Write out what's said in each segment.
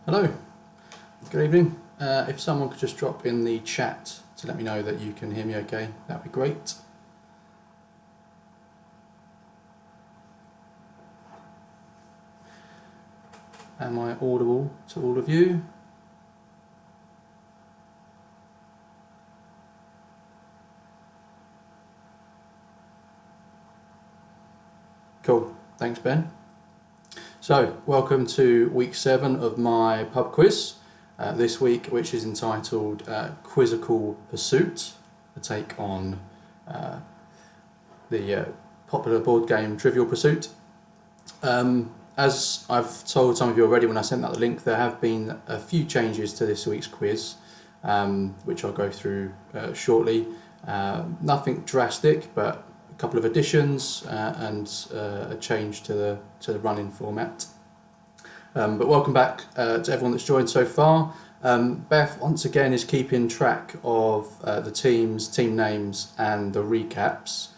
Hello, good evening. If someone could just drop in the chat to let me know that you can hear me okay, that'd be great. Am I audible to all of you? Cool, thanks Ben. So, welcome to week 7 of my pub quiz. This week, which is entitled Quizzical Pursuit, a take on the popular board game Trivial Pursuit. As I've told some of you already when I sent out the link, there have been a few changes to this week's quiz, which I'll go through shortly. Nothing drastic, but a couple of additions and a change to the run-in format. But welcome back to everyone that's joined so far. Beth once again is keeping track of the teams, team names and the recaps.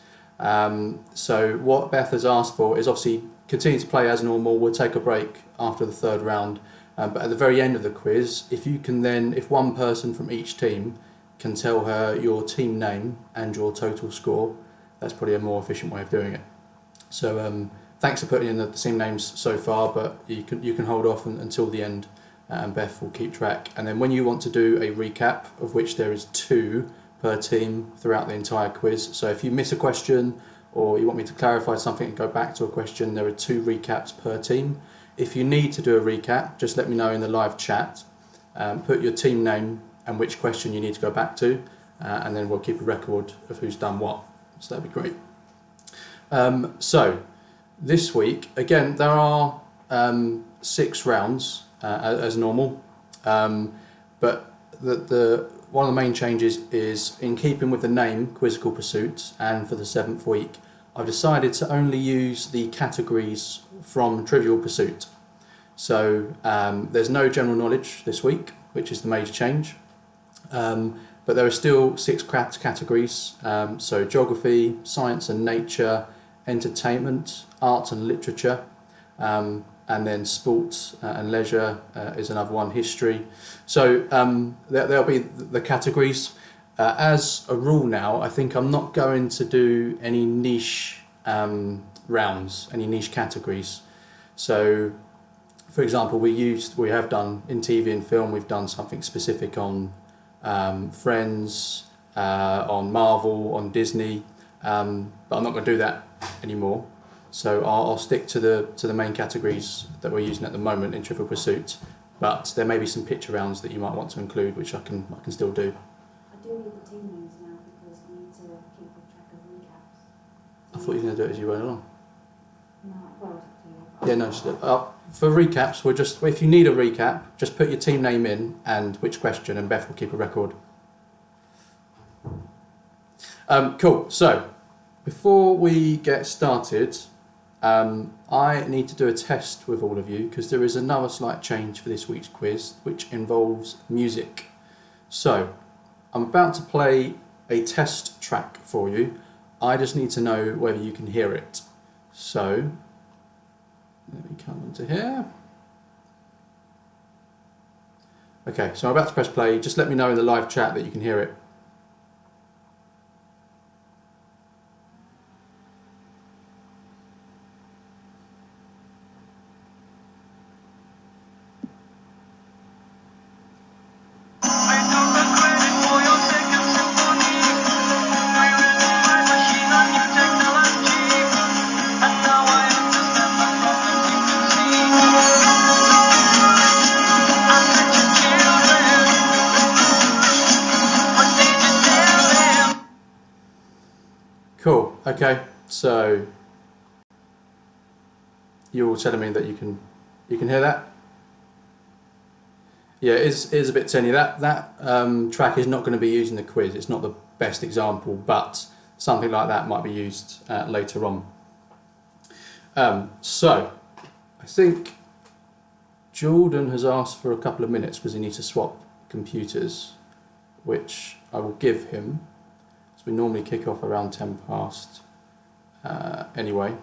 So what Beth has asked for is obviously continue to play as normal. We'll take a break after the third round, but at the very end of the quiz, if one person from each team can tell her your team name and your total score, that's probably a more efficient way of doing it. So thanks for putting in the team names so far, but you can hold off until the end, and Beth will keep track. And then when you want to do a recap, of which there is 2 per team throughout the entire quiz, so if you miss a question or you want me to clarify something and go back to a question, there are 2 recaps per team. If you need to do a recap, just let me know in the live chat. Put your team name and which question you need to go back to, and then we'll keep a record of who's done what. So that'd be great. So this week, again, there are 6 rounds as normal, but one of the main changes is in keeping with the name Quizzical Pursuit, and for the 7th week, I've decided to only use the categories from Trivial Pursuit. So there's no general knowledge this week, which is the major change. But there are still 6 categories, so geography, science and nature, entertainment, arts and literature, and then sports and leisure is another one, history. So there'll be the categories. As a rule now, I think I'm not going to do any niche rounds, any niche categories. So, for example, we have done in TV and film, we've done something specific on Friends, on Marvel, on Disney, but I'm not going to do that anymore. So I'll stick to the main categories that we're using at the moment in Trivial Pursuit, but there may be some picture rounds that you might want to include, which I can still do. I do need the team names now because we need to keep track of recaps. I thought you were going to do it as you went along. No, well, it's up to you. Yeah, no. So, for recaps, if you need a recap, just put your team name in and which question, and Beth will keep a record. Cool. So before we get started, I need to do a test with all of you because there is another slight change for this week's quiz, which involves music. So I'm about to play a test track for you. I just need to know whether you can hear it. So let me come into here. Okay, so I'm about to press play. Just let me know in the live chat that you can hear it. Cool. Okay. So you're all telling me that you can hear that. Yeah, it is a bit tinny. That track is not going to be used in the quiz. It's not the best example, but something like that might be used later on. So I think Jordan has asked for a couple of minutes because he needs to swap computers, which I will give him. So we normally kick off around 10 past anyway.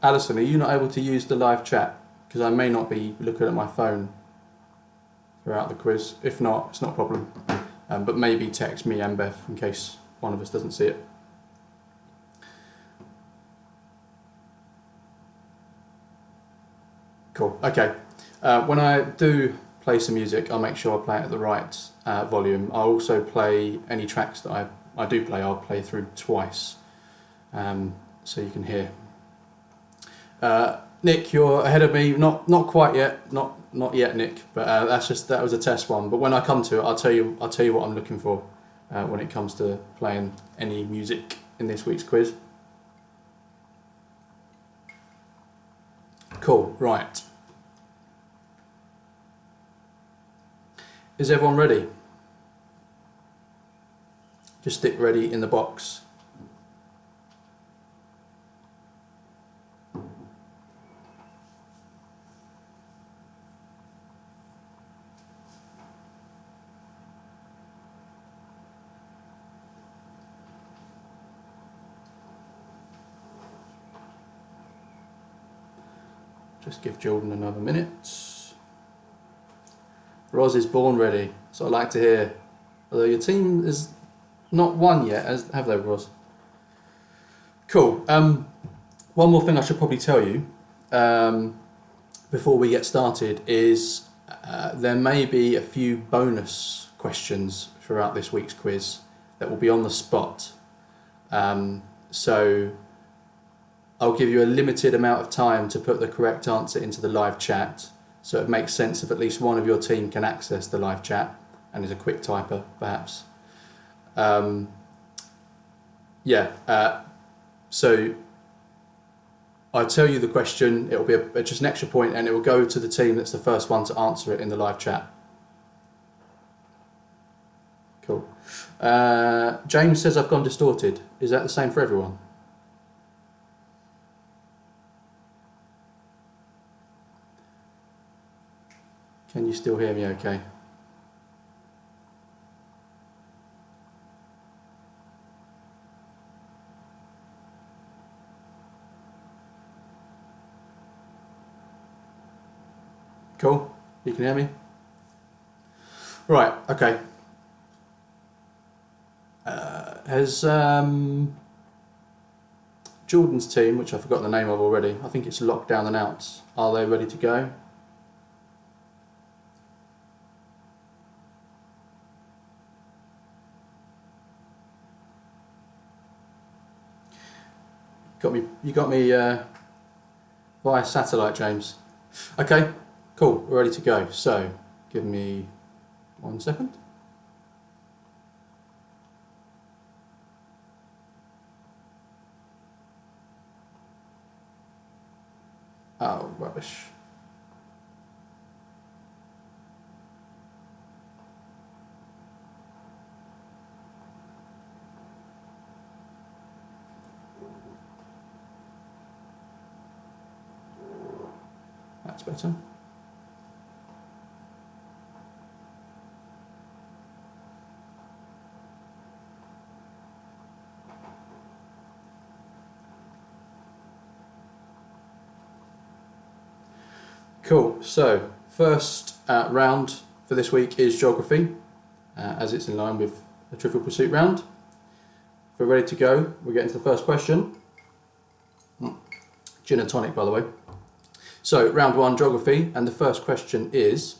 Alison, are you not able to use the live chat? Because I may not be looking at my phone throughout the quiz. If not, it's not a problem. But maybe text me and Beth in case one of us doesn't see it. Cool. Okay. When I do play some music, I'll make sure I play it at the right volume. I'll also play any tracks that I do play. I'll play through twice, so you can hear. Nick, you're ahead of me. Not quite yet. Not yet, Nick. But that was a test one. But when I come to it, I'll tell you what I'm looking for when it comes to playing any music in this week's quiz. Cool. Right. Is everyone ready? Just stick ready in the box. Just give Jordan another minute. Roz is born ready, so I like to hear. Although your team is not won yet, have they, Roz? Cool. One more thing I should probably tell you before we get started is there may be a few bonus questions throughout this week's quiz that will be on the spot. So I'll give you a limited amount of time to put the correct answer into the live chat, so it makes sense if at least one of your team can access the live chat and is a quick typer, perhaps. So I'll tell you the question, it'll be just an extra point, and it will go to the team that's the first one to answer it in the live chat. Cool. James says I've gone distorted. Is that the same for everyone? Can you still hear me okay? Cool, you can hear me? Right, okay. Has Jordan's team, which I've forgotten the name of already, I think it's Locked Down and Out, are they ready to go? You got me via satellite, James. Okay, cool, we're ready to go. So, give me 1 second. Oh, rubbish. That's better. Cool, so first round for this week is geography, as it's in line with the Trivial Pursuit round. If we're ready to go, we'll get into the first question. Gin and tonic, by the way. So, round one, geography, and the first question is,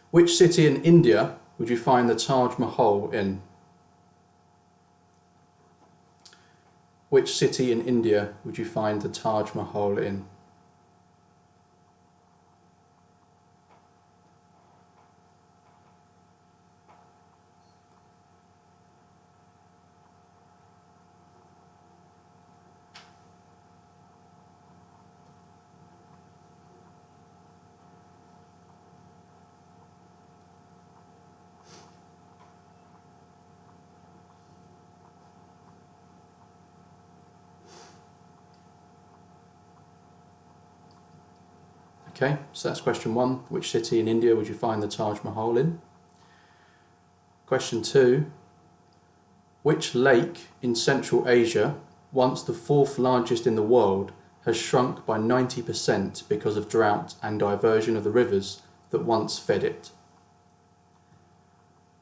which city in India would you find the Taj Mahal in? Which city in India would you find the Taj Mahal in? Okay, so that's question one. Which city in India would you find the Taj Mahal in? Question two. Which lake in Central Asia once the fourth largest in the world, has shrunk by 90% because of drought and diversion of the rivers that once fed it?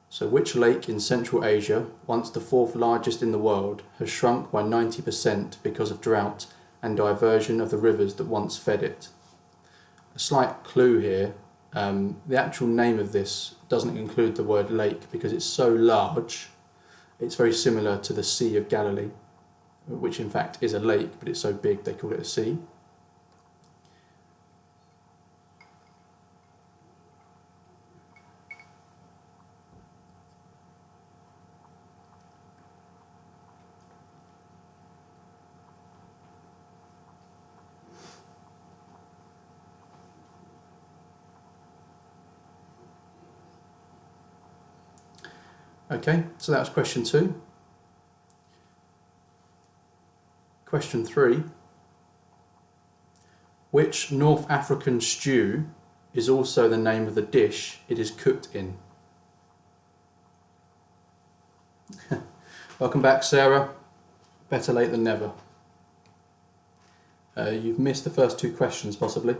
So which lake in Central Asia, once the fourth largest in the world, has shrunk by 90% because of drought and diversion of the rivers that once fed it? A slight clue here, the actual name of this doesn't include the word lake because it's so large. It's very similar to the Sea of Galilee, which in fact is a lake, but it's so big they call it a sea. Okay, so that was question 2. Question 3. Which North African stew is also the name of the dish it is cooked in? Welcome back, Sarah. Better late than never. You've missed the first 2 questions, possibly.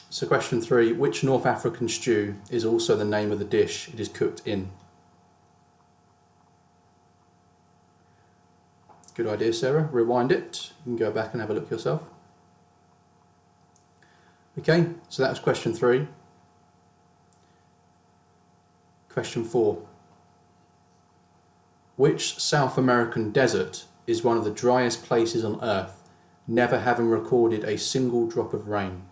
So question 3, which North African stew is also the name of the dish it is cooked in? Good idea, Sarah. Rewind it. You can go back and have a look yourself. Okay, so that was question 3. Question 4. Which South American desert is one of the driest places on Earth, never having recorded a single drop of rain?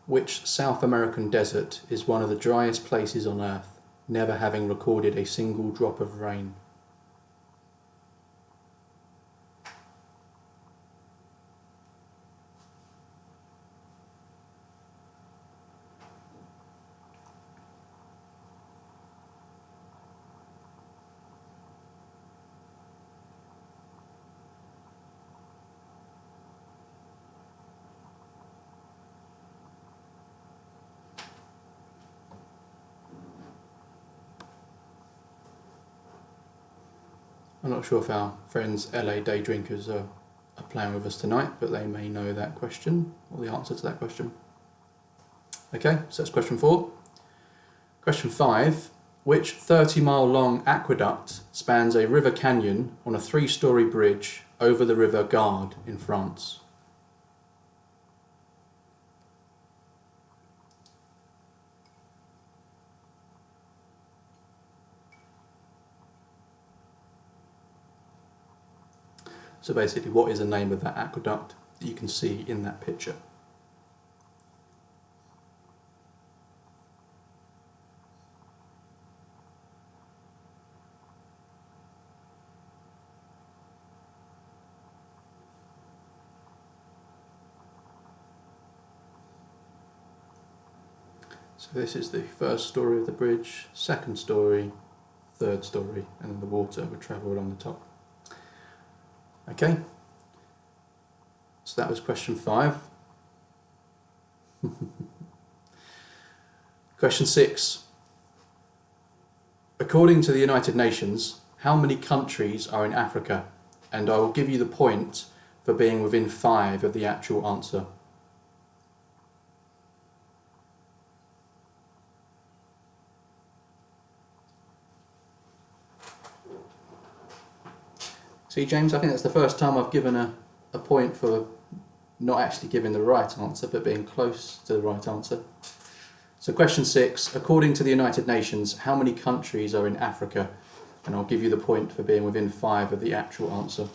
Which South American desert is one of the driest places on Earth, never having recorded a single drop of rain? I'm not sure if our friends LA Day Drinkers are playing with us tonight, but they may know that question, or the answer to that question. Okay, so that's question 4. Question 5. Which 30-mile long aqueduct spans a river canyon on a 3-storey bridge over the river Gard in France? So basically, what is the name of that aqueduct that you can see in that picture? So this is the first story of the bridge, second story, third story, and then the water would travel along the top. Okay, so that was question 5. Question 6. According to the United Nations, how many countries are in Africa? And I will give you the point for being within 5 of the actual answer. See, James, I think that's the first time I've given a point for not actually giving the right answer, but being close to the right answer. So question 6, according to the United Nations, how many countries are in Africa? And I'll give you the point for being within 5 of the actual answer.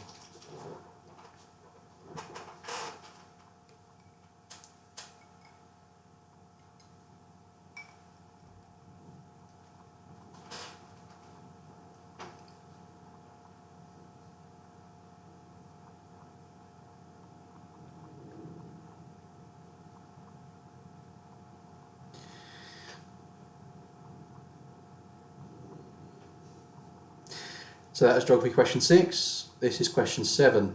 So that was geography question 6. This is question 7.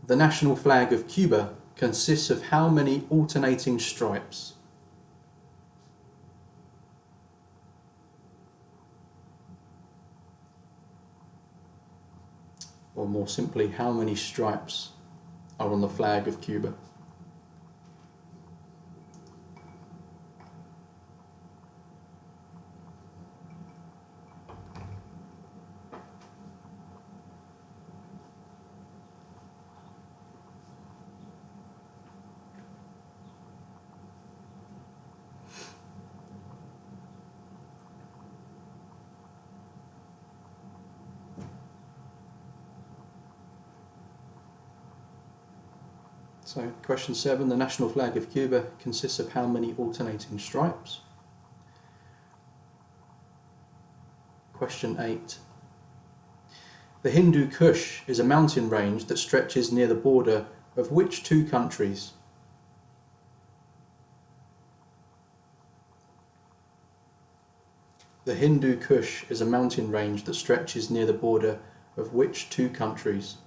The national flag of Cuba consists of how many alternating stripes? Or more simply, how many stripes are on the flag of Cuba? So, question 7, the national flag of Cuba consists of how many alternating stripes? Question 8. The Hindu Kush is a mountain range that stretches near the border of which two countries? The Hindu Kush is a mountain range that stretches near the border of which two countries?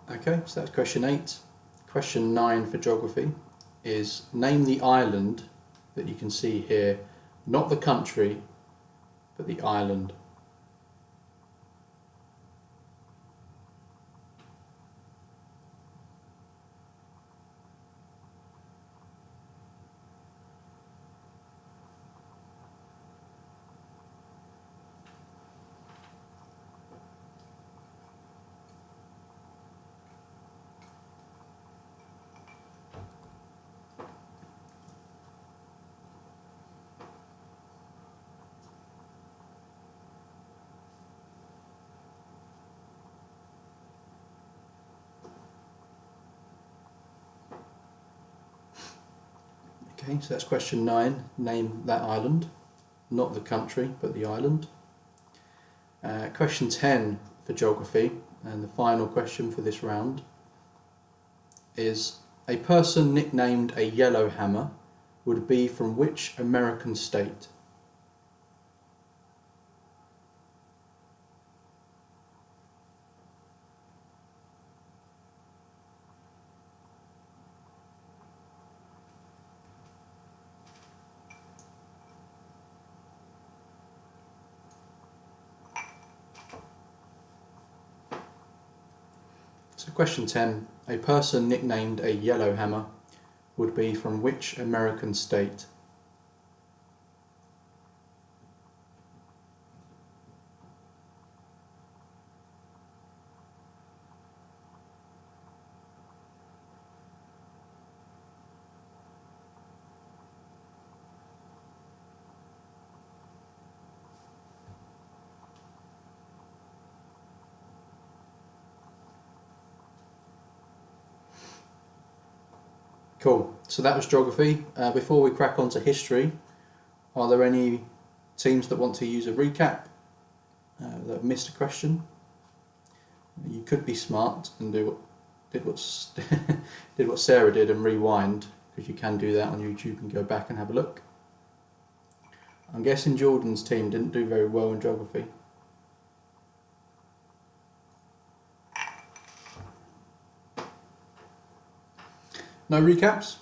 Okay, so that's question 8. Question 9 for geography is name the island that you can see here, not the country, but the island. Okay, so that's question 9. Name that island, not the country, but the island. Question 10 for geography, and the final question for this round, is a person nicknamed a Yellowhammer would be from which American state? So question 10, a person nicknamed a Yellowhammer would be from which American state? Cool, so that was geography. Before we crack on to history, are there any teams that want to use a recap that have missed a question? You could be smart and did what Sarah did and rewind, because you can do that on YouTube and go back and have a look. I'm guessing Jordan's team didn't do very well in geography. No recaps?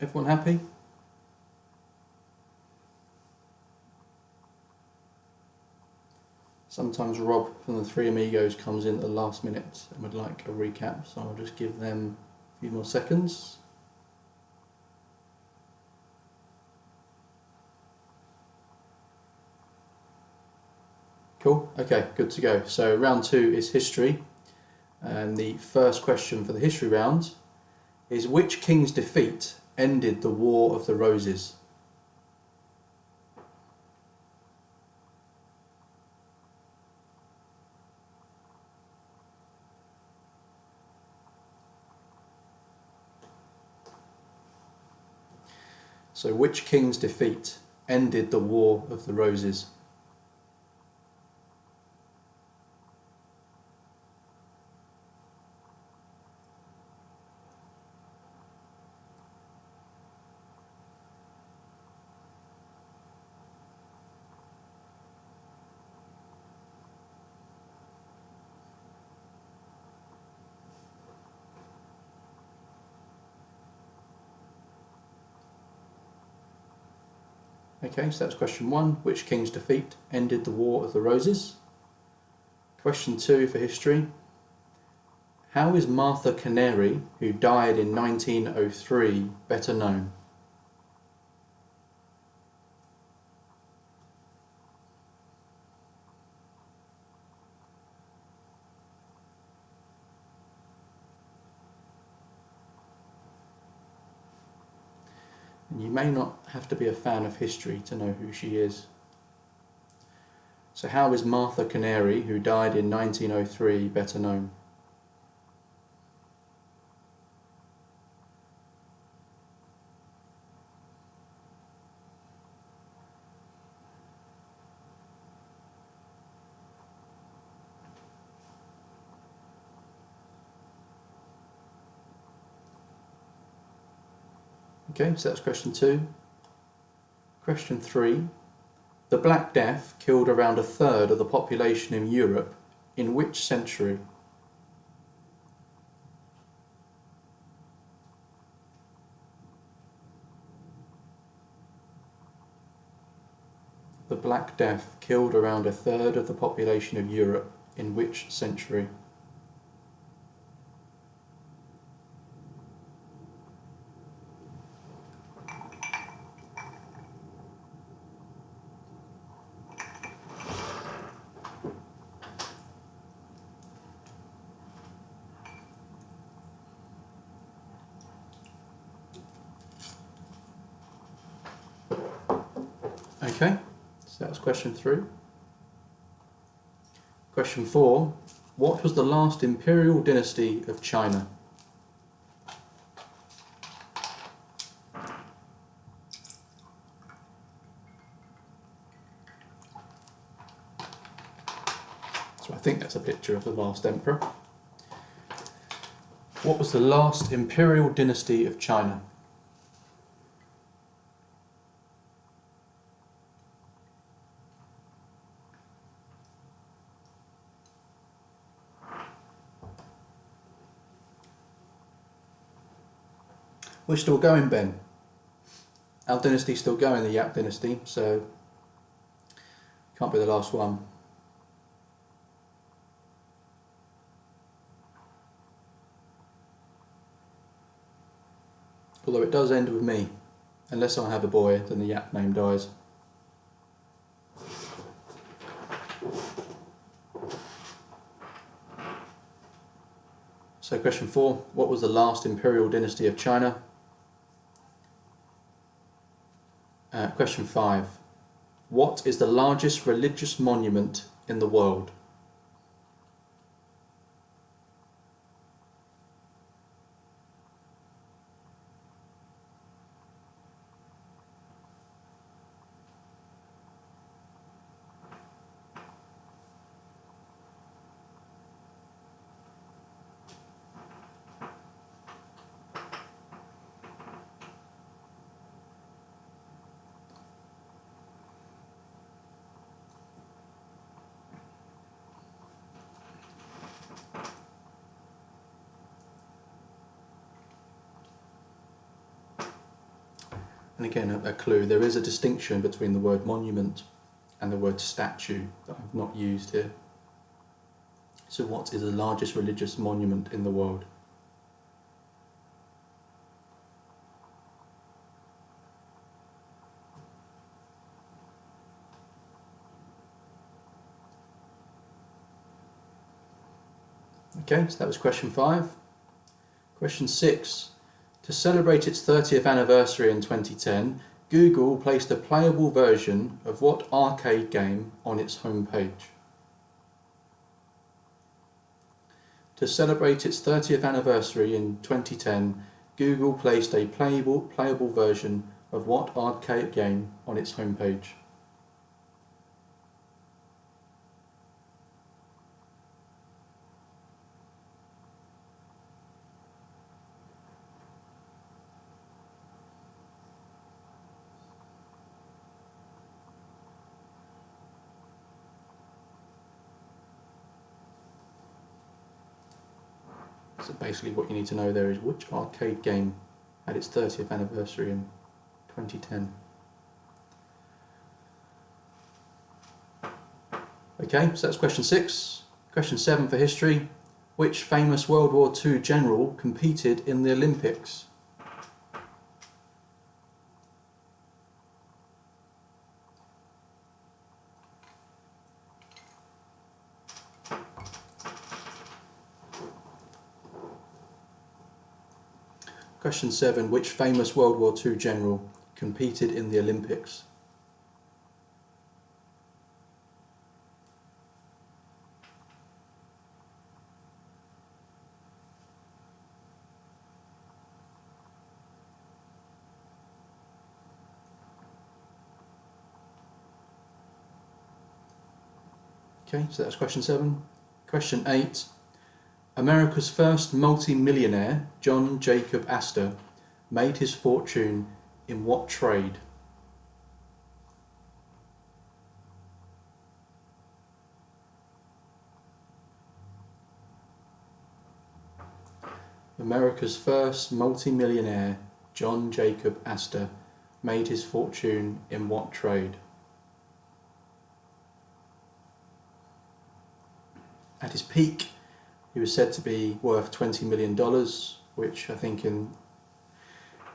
Everyone happy? Sometimes Rob from the Three Amigos comes in at the last minute and would like a recap, so I'll just give them a few more seconds. Cool, okay, good to go. So round 2 is history. And the first question for the history round is which king's defeat ended the War of the Roses? So which king's defeat ended the War of the Roses? Okay, so that's question 1. Which king's defeat ended the War of the Roses? Question 2 for history. How is Martha Canary, who died in 1903, better known? And you may not have to be a fan of history to know who she is. So how is Martha Canary, who died in 1903, better known? Okay, so that's question 2. Question 3. The Black Death killed around a third of the population in Europe in which century? The Black Death killed around a third of the population of Europe in which century? Okay, so that was question 3. Question 4. What was the last imperial dynasty of China? So I think that's a picture of the last emperor. What was the last imperial dynasty of China? We're still going, Ben. Our dynasty's still going, the Yap dynasty, so can't be the last one. Although it does end with me. Unless I have a boy, then the Yap name dies. So question 4, what was the last imperial dynasty of China? Question 5, what is the largest religious monument in the world? And again, a clue, there is a distinction between the word monument and the word statue that I've not used here. So what is the largest religious monument in the world? Okay, so that was question 5. Question 6. To celebrate its 30th anniversary in 2010, Google placed a playable version of what arcade game on its homepage? To celebrate its 30th anniversary in 2010, Google placed a playable version of what arcade game on its homepage? So basically what you need to know there is which arcade game had its 30th anniversary in 2010. Okay, so that's question 6. Question 7 for history. Which famous World War II general competed in the Olympics? Question 7. Which famous World War II general competed in the Olympics? Okay, so that's question 7. Question 8. America's first multi-millionaire, John Jacob Astor, made his fortune in what trade? America's first multi-millionaire, John Jacob Astor, made his fortune in what trade? At his peak, he was said to be worth $20 million, which I think in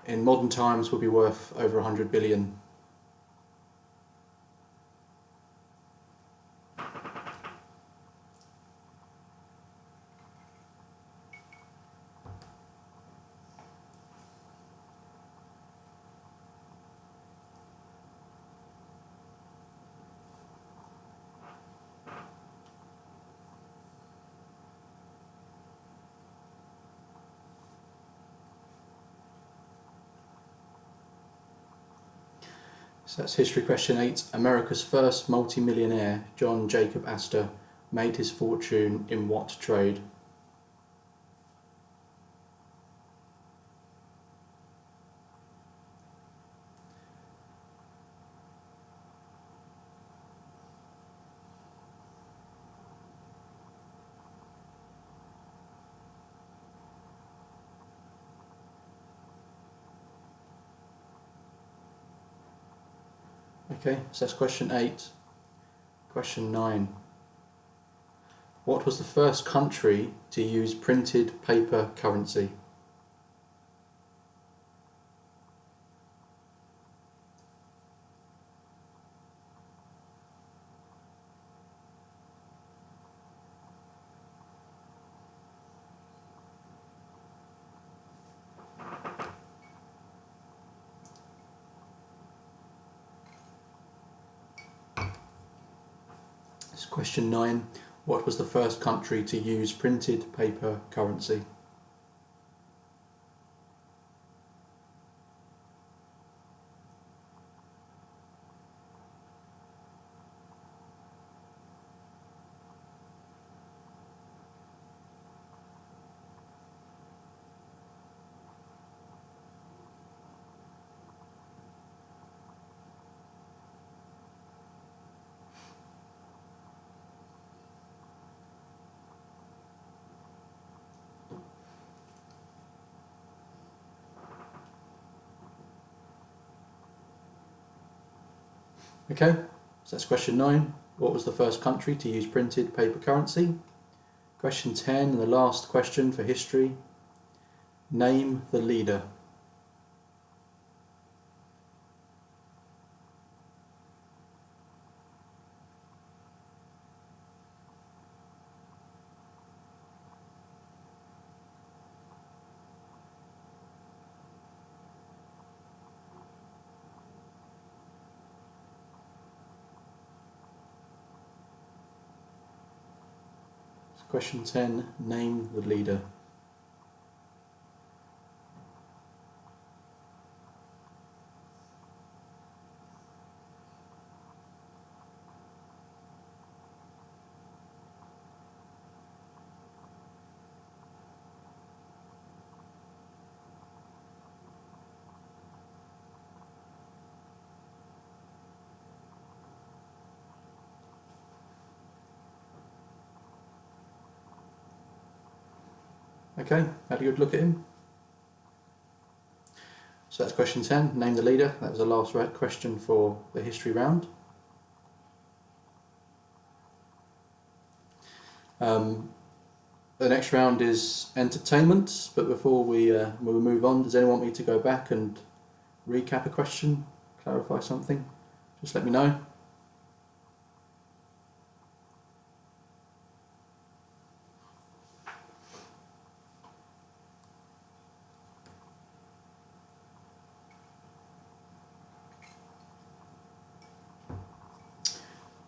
modern times would be worth over 100 billion. So that's history question 8. America's first multi-millionaire, John Jacob Astor, made his fortune in what trade? Okay, so that's question 8. Question 9. What was the first country to use printed paper currency? It's question 9. What was the first country to use printed paper currency? Okay, so that's question 9. What was the first country to use printed paper currency? Question 10, and the last question for history. Name the leader. Question 10, name the leader. Okay, had a good look at him. So that's question 10, name the leader. That was the last question for the history round. The next round is entertainment, but before we move on, does anyone want me to go back and recap a question, clarify something? Just let me know.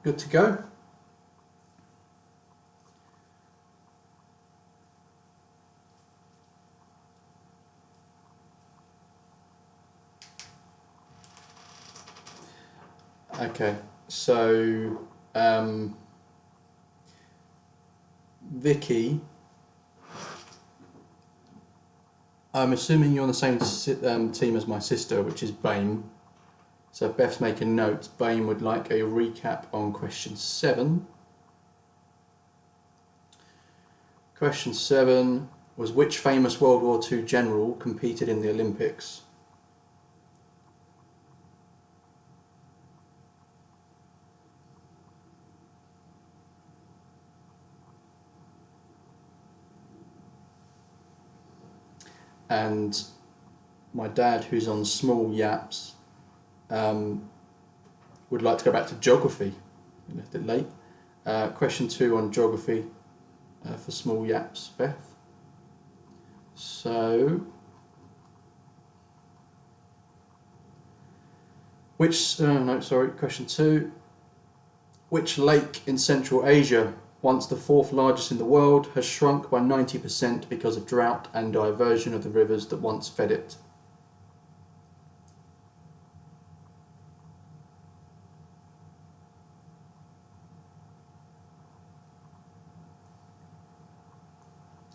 Good to go. Okay, so Vicky, I'm assuming you're on the same team as my sister, which is BAME. So Beth's making notes. BAME would like a recap on question 7. Question 7 was, which famous World War II general competed in the Olympics? And my dad, who's on small yaps, would like to go back to geography. He left it late. Question 2 on geography for small yaps, Beth. So, question 2. Which lake in Central Asia, once the 4th largest in the world, has shrunk by 90% because of drought and diversion of the rivers that once fed it?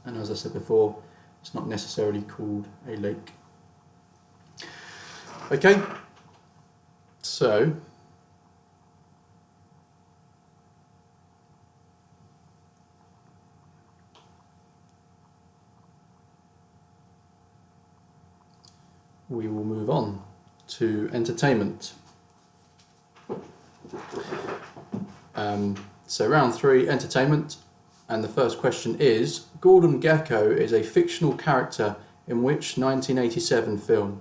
And as I said before, it's not necessarily called a lake. Okay, so we will move on to entertainment. So round 3, entertainment, and the first question is, Gordon Gekko is a fictional character in which 1987 film?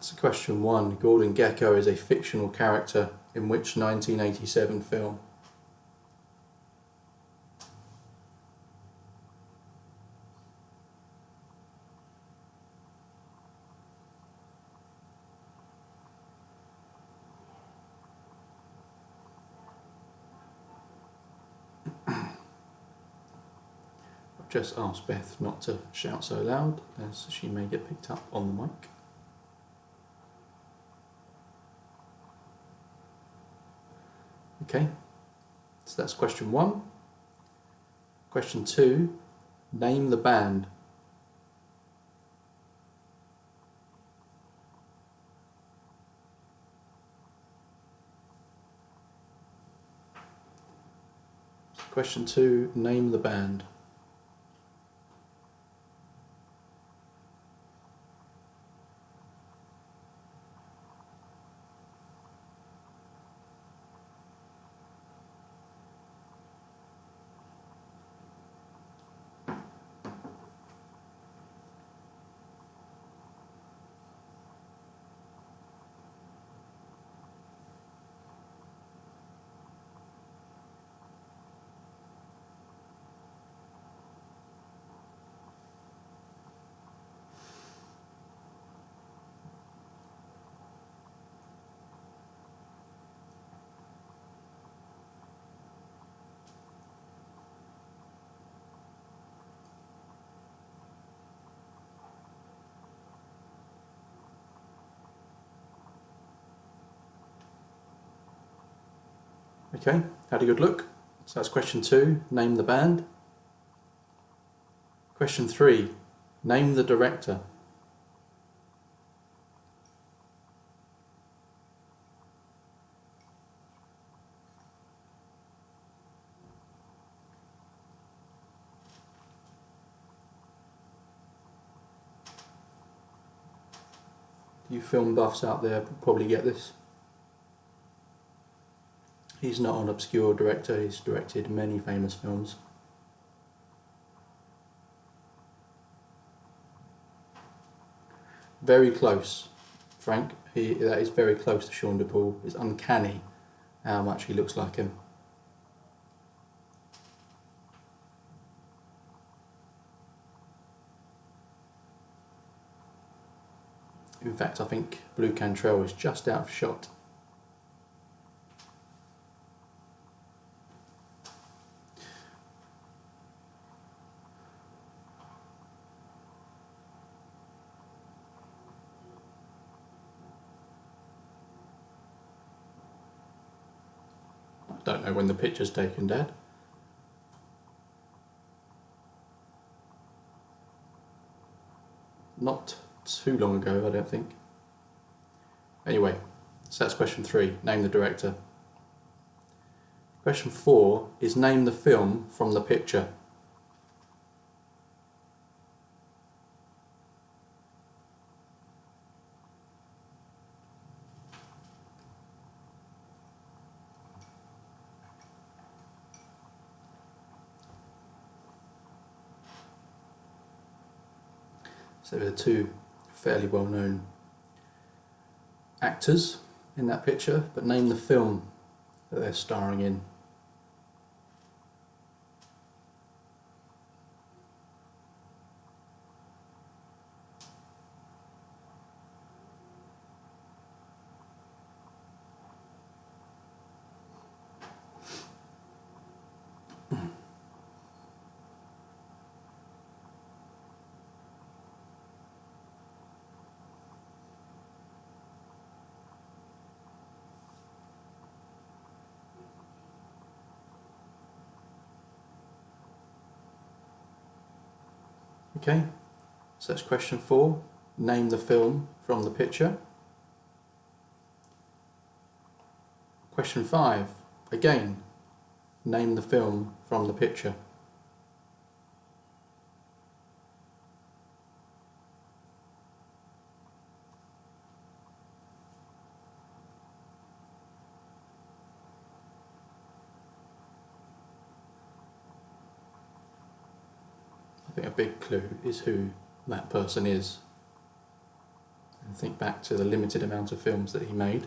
So question 1, Gordon Gekko is a fictional character in which 1987 film? I've just asked Beth not to shout so loud as she may get picked up on the mic. Okay, so that's question 1. Question 2, name the band. Question 2, name the band. Okay, had a good look. So that's question 2, name the band. Question 3, name the director. You film buffs out there probably get this. He's not an obscure director, he's directed many famous films. Very close, Frank. That is very close to Sean DePaul. It's uncanny how much he looks like him. In fact, I think Blue Cantrell is just out of shot. I don't know when the picture's taken, Dad. Not too long ago, I don't think. Anyway, so that's question 3, name the director. Question 4 is name the film from the picture. So there are 2 fairly well-known actors in that picture, but name the film that they're starring in. Okay, so that's question 4, name the film from the picture. Question 5, again, name the film from the picture. I think a big clue is who that person is. And think back to the limited amount of films that he made.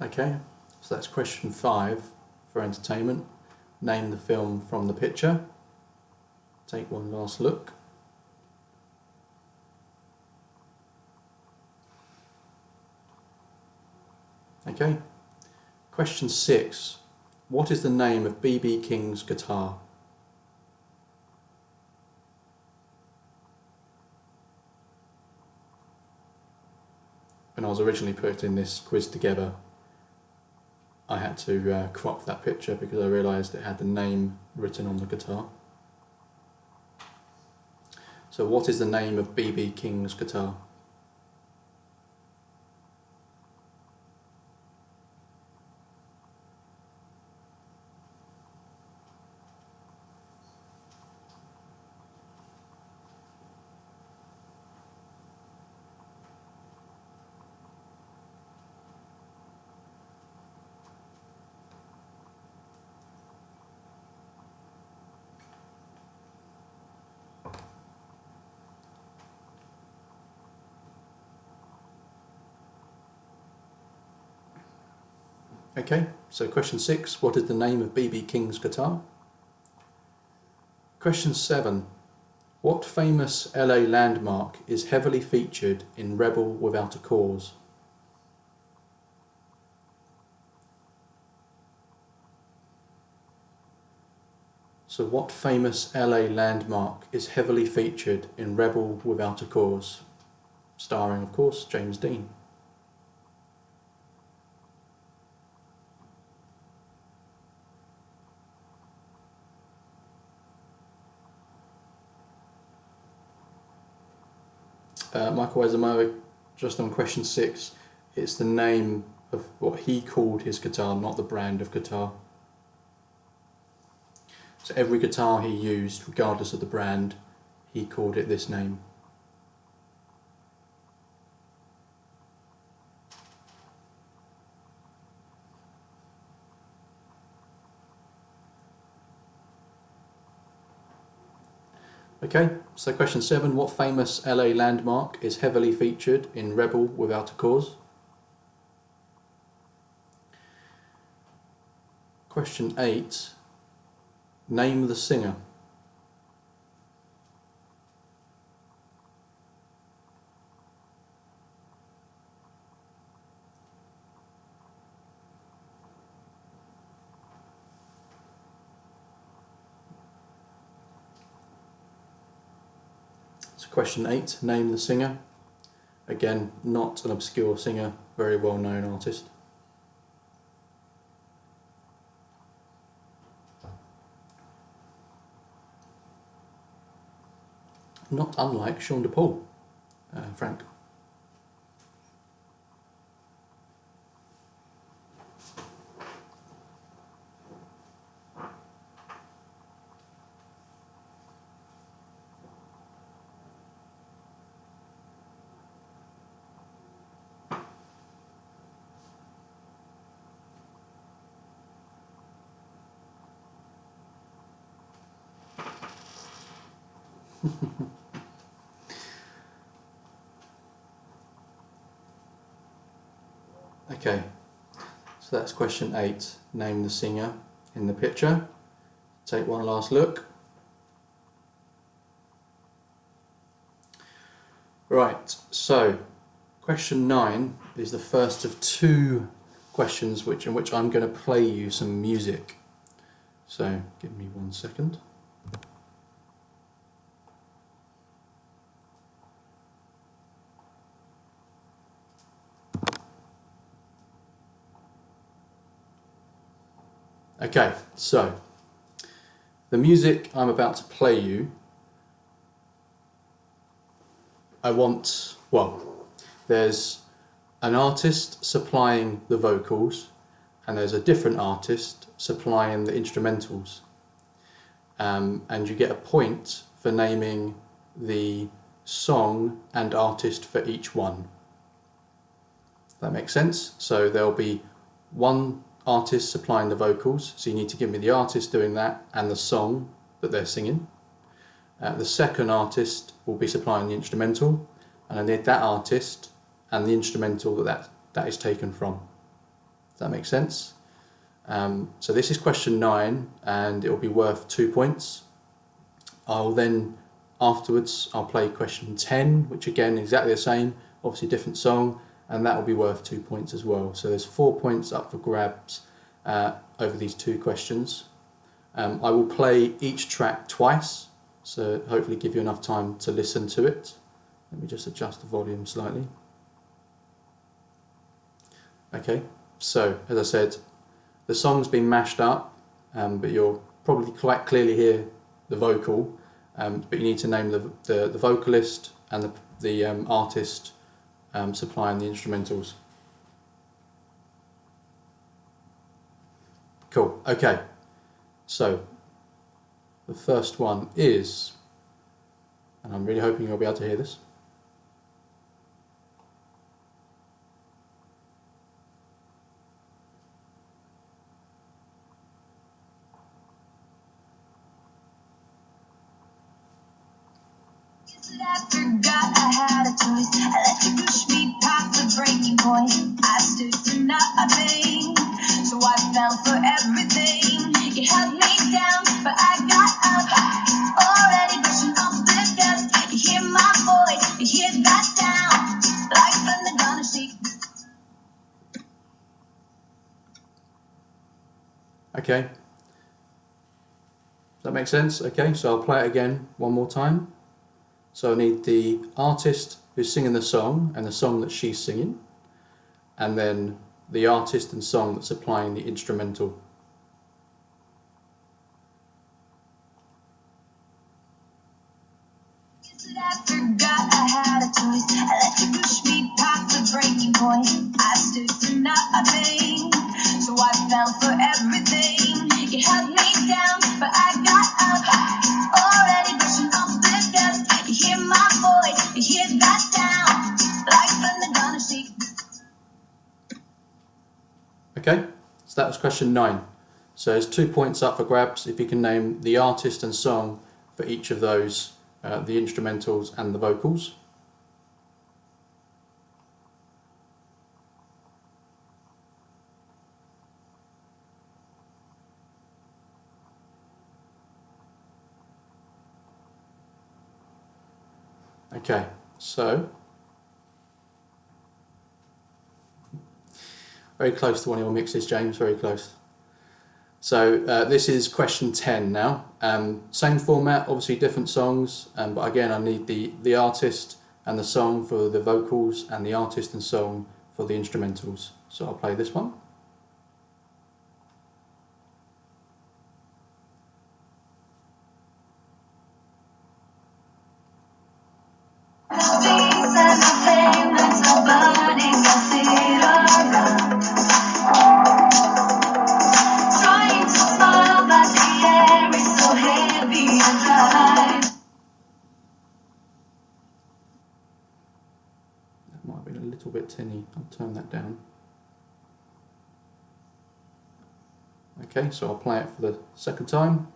Okay, so that's question 5 for entertainment. Name the film from the picture. Take one last look. Okay, question 6. What is the name of B.B. King's guitar? When I was originally putting this quiz together, I had to crop that picture because I realised it had the name written on the guitar. So what is the name of B.B. King's guitar? Okay, so question 6, what is the name of B.B. King's guitar? Question 7, what famous LA landmark is heavily featured in Rebel Without a Cause? So what famous LA landmark is heavily featured in Rebel Without a Cause? Starring, of course, James Dean. Michael Wezemoa, just on question 6, it's the name of what he called his guitar, not the brand of guitar. So every guitar he used, regardless of the brand, he called it this name. Okay, so question 7, what famous LA landmark is heavily featured in Rebel Without a Cause? Question 8, name the singer. So question 8, name the singer. Again, not an obscure singer, very well known artist. Not unlike Sean DePaul, Frank. Okay, so that's question 8, name the singer in the picture. Take one last look. Right, so question 9 is the first of 2 questions in which I'm going to play you some music. So give me 1 second. Okay, so the music I'm about to play you, there's an artist supplying the vocals and there's a different artist supplying the instrumentals. And you get a point for naming the song and artist for each one. That makes sense? So there'll be one artist supplying the vocals, so you need to give me the artist doing that and the song that they're singing. The second artist will be supplying the instrumental, and I need that artist and the instrumental that is taken from. Does that make sense? So this is question 9 and it will be worth 2 points. I'll then, afterwards, I'll play question 10, which again exactly the same, obviously different song, and that will be worth 2 points as well. So there's 4 points up for grabs over these 2 questions. I will play each track twice, so hopefully give you enough time to listen to it. Let me just adjust the volume slightly. Okay, so as I said, the song's been mashed up, but you'll probably quite clearly hear the vocal, but you need to name the vocalist and the artist supplying the instrumentals. Cool, okay, so the first one is, and I'm really hoping you'll be able to hear this. I forgot I had a choice. I let you push me past the breaking point. I stood for nothing. So I fell for everything. You held me down, but I got up. Already brushing off the dust. You hear my voice, you hear that sound. Like thunder gonna shake. Okay. Does that make sense? Okay, so I'll play it again one more time. So I need the artist who's singing the song and the song that she's singing, and then the artist and song that's applying the instrumental. I forgot I had a choice. I let you push me past the breaking point. I stood for nothing, so I fell for everything. You held me down, but I got up. Already brushing off the dust. You hear my voice, you hear that sound. Like thunder gonna shake. Okay, so that was question 9. So there's 2 points up for grabs if you can name the artist and song for each of those, the instrumentals and the vocals. Okay, so very close to one of your mixes, James, very close. So this is question 10 now. Same format, obviously different songs, but again I need the artist and the song for the vocals and the artist and song for the instrumentals. So I'll play this one. Might have been a little bit tinny, I'll turn that down. Okay, so I'll play it for the second time.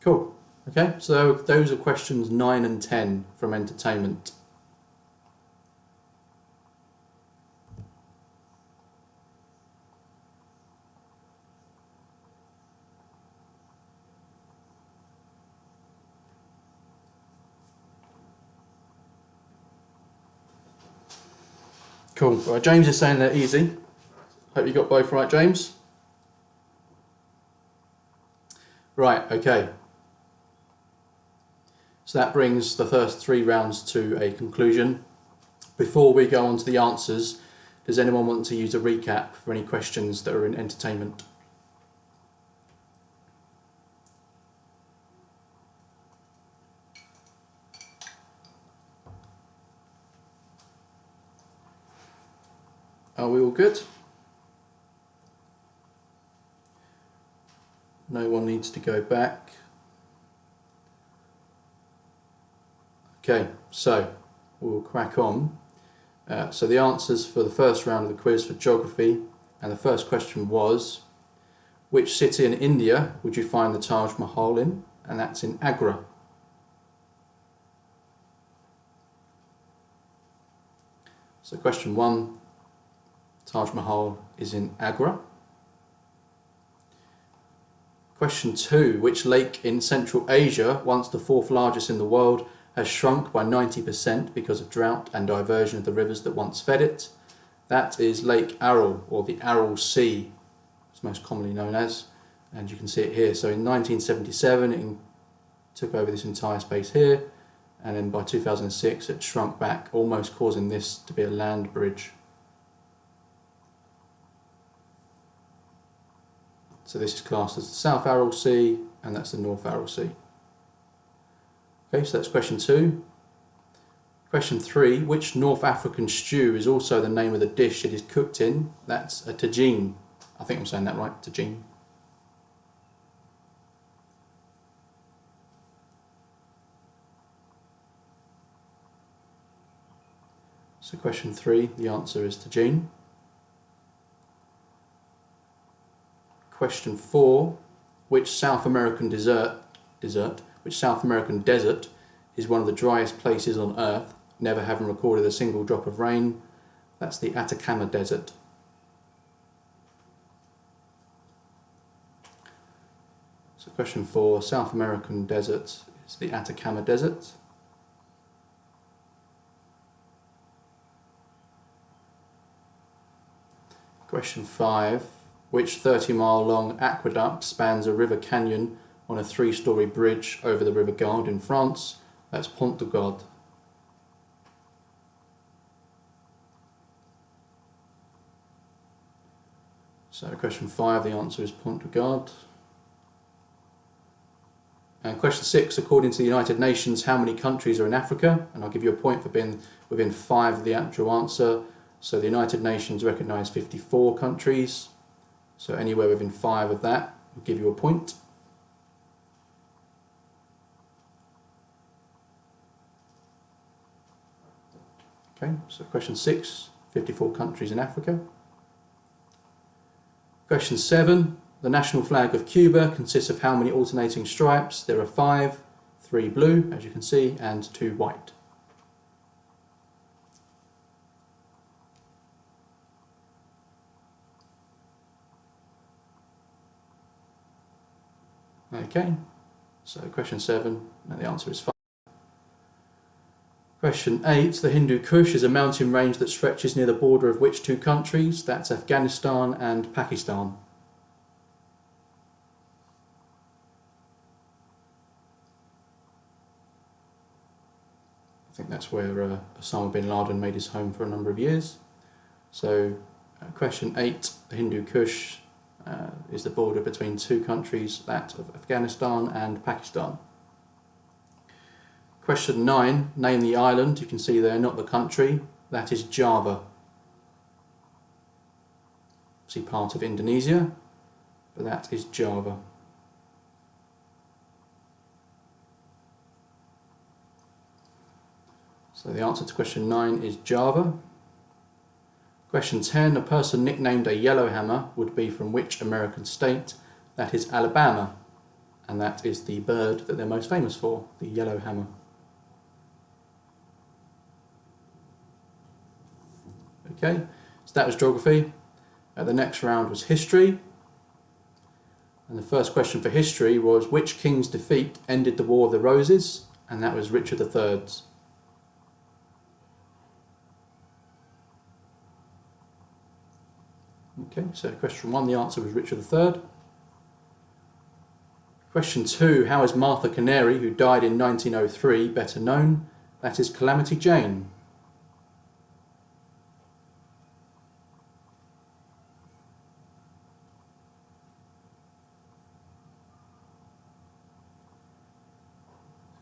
Cool. Okay, so those are questions 9 and 10 from entertainment. Cool. Right, James is saying they're easy. Hope you got both right, James. Right, okay. So that brings the first 3 rounds to a conclusion. Before we go on to the answers, does anyone want to use a recap for any questions that are in entertainment? Are we all good? No one needs to go back. Okay, so we'll crack on. So the answers for the first round of the quiz for geography, and the first question was, which city in India would you find the Taj Mahal in? And that's in Agra. So question 1, Taj Mahal is in Agra. Question 2, which lake in Central Asia, once the 4th largest in the world, has shrunk by 90% because of drought and diversion of the rivers that once fed it? That is Lake Aral, or the Aral Sea, it's most commonly known as, and you can see it here. So in 1977 it took over this entire space here, and then by 2006 it shrunk back, almost causing this to be a land bridge. So this is classed as the South Aral Sea, and that's the North Aral Sea. Okay, so that's question 2. Question 3, which North African stew is also the name of the dish it is cooked in? That's a tagine. I think I'm saying that right, tagine. So question 3, the answer is tagine. Question 4. Which South American desert is one of the driest places on Earth, never having recorded a single drop of rain? That's the Atacama Desert. So question 4, South American desert is the Atacama Desert. Question 5, which 30-mile long aqueduct spans a river canyon on a 3-storey bridge over the River Gard in France? That's Pont du Gard. So question 5, the answer is Pont du Gard. And question 6, according to the United Nations, how many countries are in Africa? And I'll give you a point for being within 5 of the actual answer. So the United Nations recognise 54 countries. So anywhere within 5 of that will give you a point. Okay, so question 6, 54 countries in Africa. Question 7, the national flag of Cuba consists of how many alternating stripes? There are 5, 3 blue, as you can see, and 2 white. Okay, so question 7, and the answer is 5. Question 8, the Hindu Kush is a mountain range that stretches near the border of which 2 countries? That's Afghanistan and Pakistan. I think that's where Osama bin Laden made his home for a number of years. So question 8, the Hindu Kush is the border between 2 countries, that of Afghanistan and Pakistan. Question 9, name the island. You can see there, not the country. That is Java. See, part of Indonesia, but that is Java. So the answer to question 9 is Java. Question 10, a person nicknamed a yellowhammer would be from which American state? That is Alabama, and that is the bird that they're most famous for, the yellowhammer. Okay, so that was geography. The next round was history. And the first question for history was, which king's defeat ended the War of the Roses? And that was Richard III's. Okay, so question 1, the answer was Richard III. Question 2, how is Martha Canary, who died in 1903, better known? That is Calamity Jane.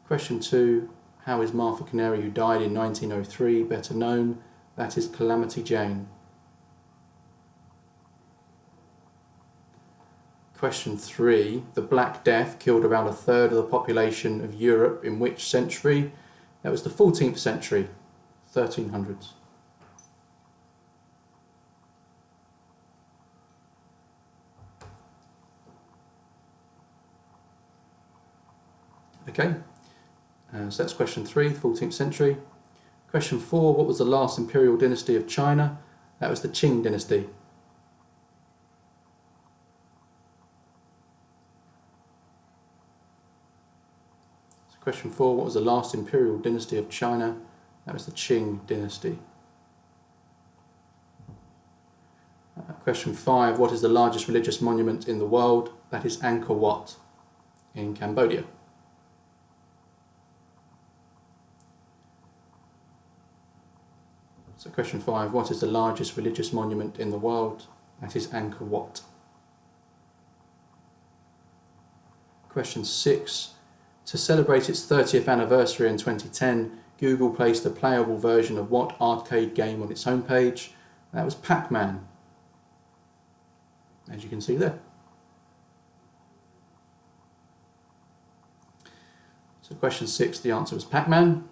Question 2, how is Martha Canary, who died in 1903, better known? That is Calamity Jane. Question 3, the Black Death killed around a third of the population of Europe in which century? That was the 14th century, 1300s. Okay, so that's question 3, 14th century. Question 4, what was the last imperial dynasty of China? That was the Qing dynasty. So question 4, what was the last imperial dynasty of China? That was the Qing dynasty. Question 5, what is the largest religious monument in the world? That is Angkor Wat in Cambodia. So question 5, what is the largest religious monument in the world? That is Angkor Wat. Question 6, to celebrate its 30th anniversary in 2010, Google placed a playable version of what arcade game on its homepage? That was Pac-Man, as you can see there. So question 6, the answer was Pac-Man.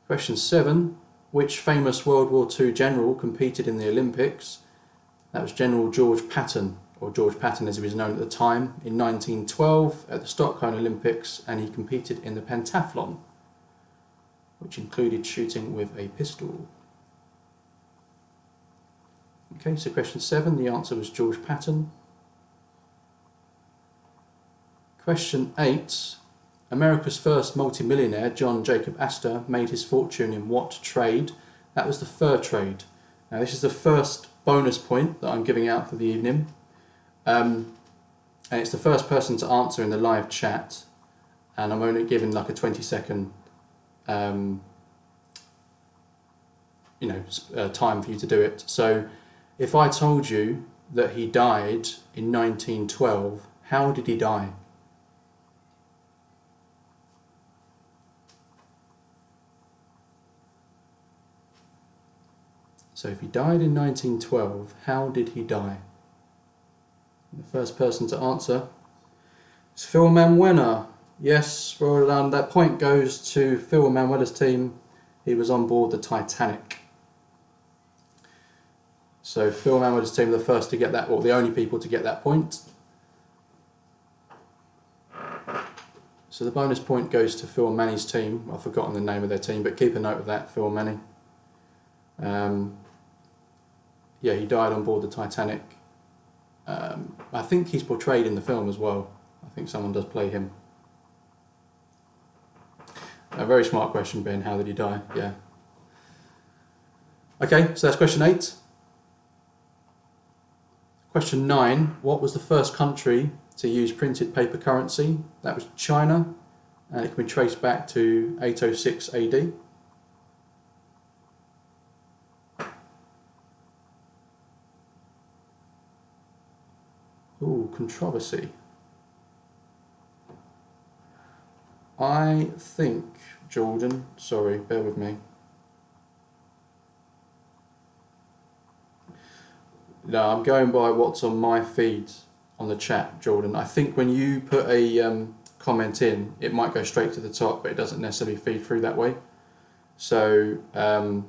Question 7, which famous World War II general competed in the Olympics? That was General George Patton, or George Patton as he was known at the time, in 1912 at the Stockholm Olympics, and he competed in the pentathlon, which included shooting with a pistol. Okay, so question 7, the answer was George Patton. Question 8, America's first multimillionaire, John Jacob Astor, made his fortune in what trade? That was the fur trade. Now this is the first bonus point that I'm giving out for the evening. And it's the first person to answer in the live chat, and I'm only giving like a 20-second time for you to do it. So if I told you that he died in 1912, how did he die? So if he died in 1912, how did he die? The first person to answer is Phil Manuela. Yes, well done. That point goes to Phil Manuela's team. He was on board the Titanic. So Phil Manuela's team were the first to get that, or the only people to get that point. So the bonus point goes to Phil Manny's team. I've forgotten the name of their team, but keep a note of that, Phil Manny. Yeah, he died on board the Titanic. I think he's portrayed in the film as well. I think someone does play him. A very smart question, Ben. How did he die? Yeah. Okay, so that's question 8. Question 9. What was the first country to use printed paper currency? That was China, and it can be traced back to 806 AD. Ooh, controversy. I think, Jordan, sorry, bear with me. No, I'm going by what's on my feed on the chat, Jordan. I think when you put a comment in, it might go straight to the top, but it doesn't necessarily feed through that way. So on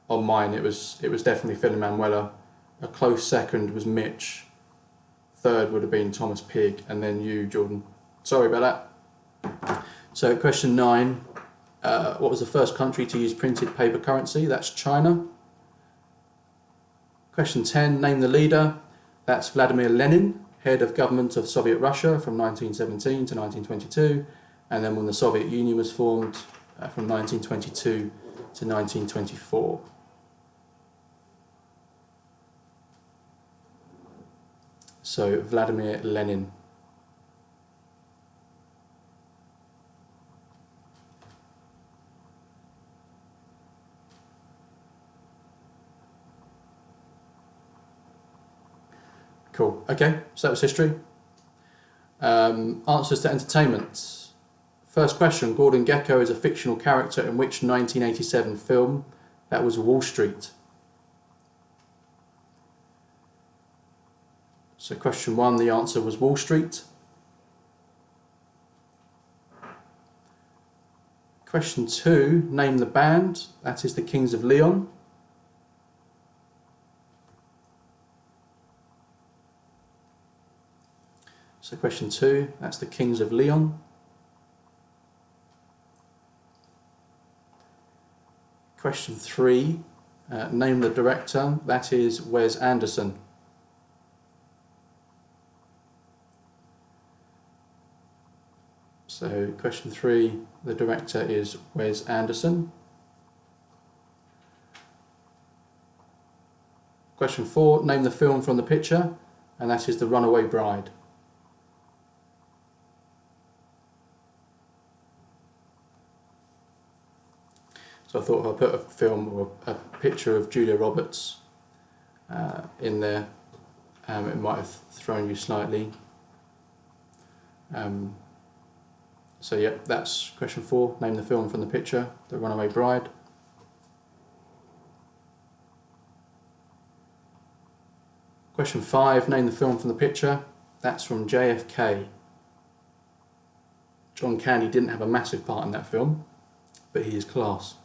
mine, it was definitely Phil Manuela. A close second was Mitch. Third would have been Thomas Pigg, and then you, Jordan. Sorry about that. So question 9, what was the first country to use printed paper currency? That's China. Question 10, name the leader. That's Vladimir Lenin, head of government of Soviet Russia from 1917 to 1922, and then when the Soviet Union was formed from 1922 to 1924. So Vladimir Lenin. Cool. Okay, so that was history. Answers to entertainment. First question, Gordon Gekko is a fictional character in which 1987 film? That was Wall Street. So question 1, the answer was Wall Street. Question 2, name the band. That is the Kings of Leon. So question 2, that's the Kings of Leon. Question 3, name the director. That is Wes Anderson. So question 3, the director is Wes Anderson. Question 4, name the film from the picture, and that is The Runaway Bride. So I thought if I put a film or a picture of Julia Roberts in there, it might have thrown you slightly. So yeah, that's question 4. Name the film from the picture, The Runaway Bride. Question 5, name the film from the picture. That's from JFK. John Candy didn't have a massive part in that film, but he is class.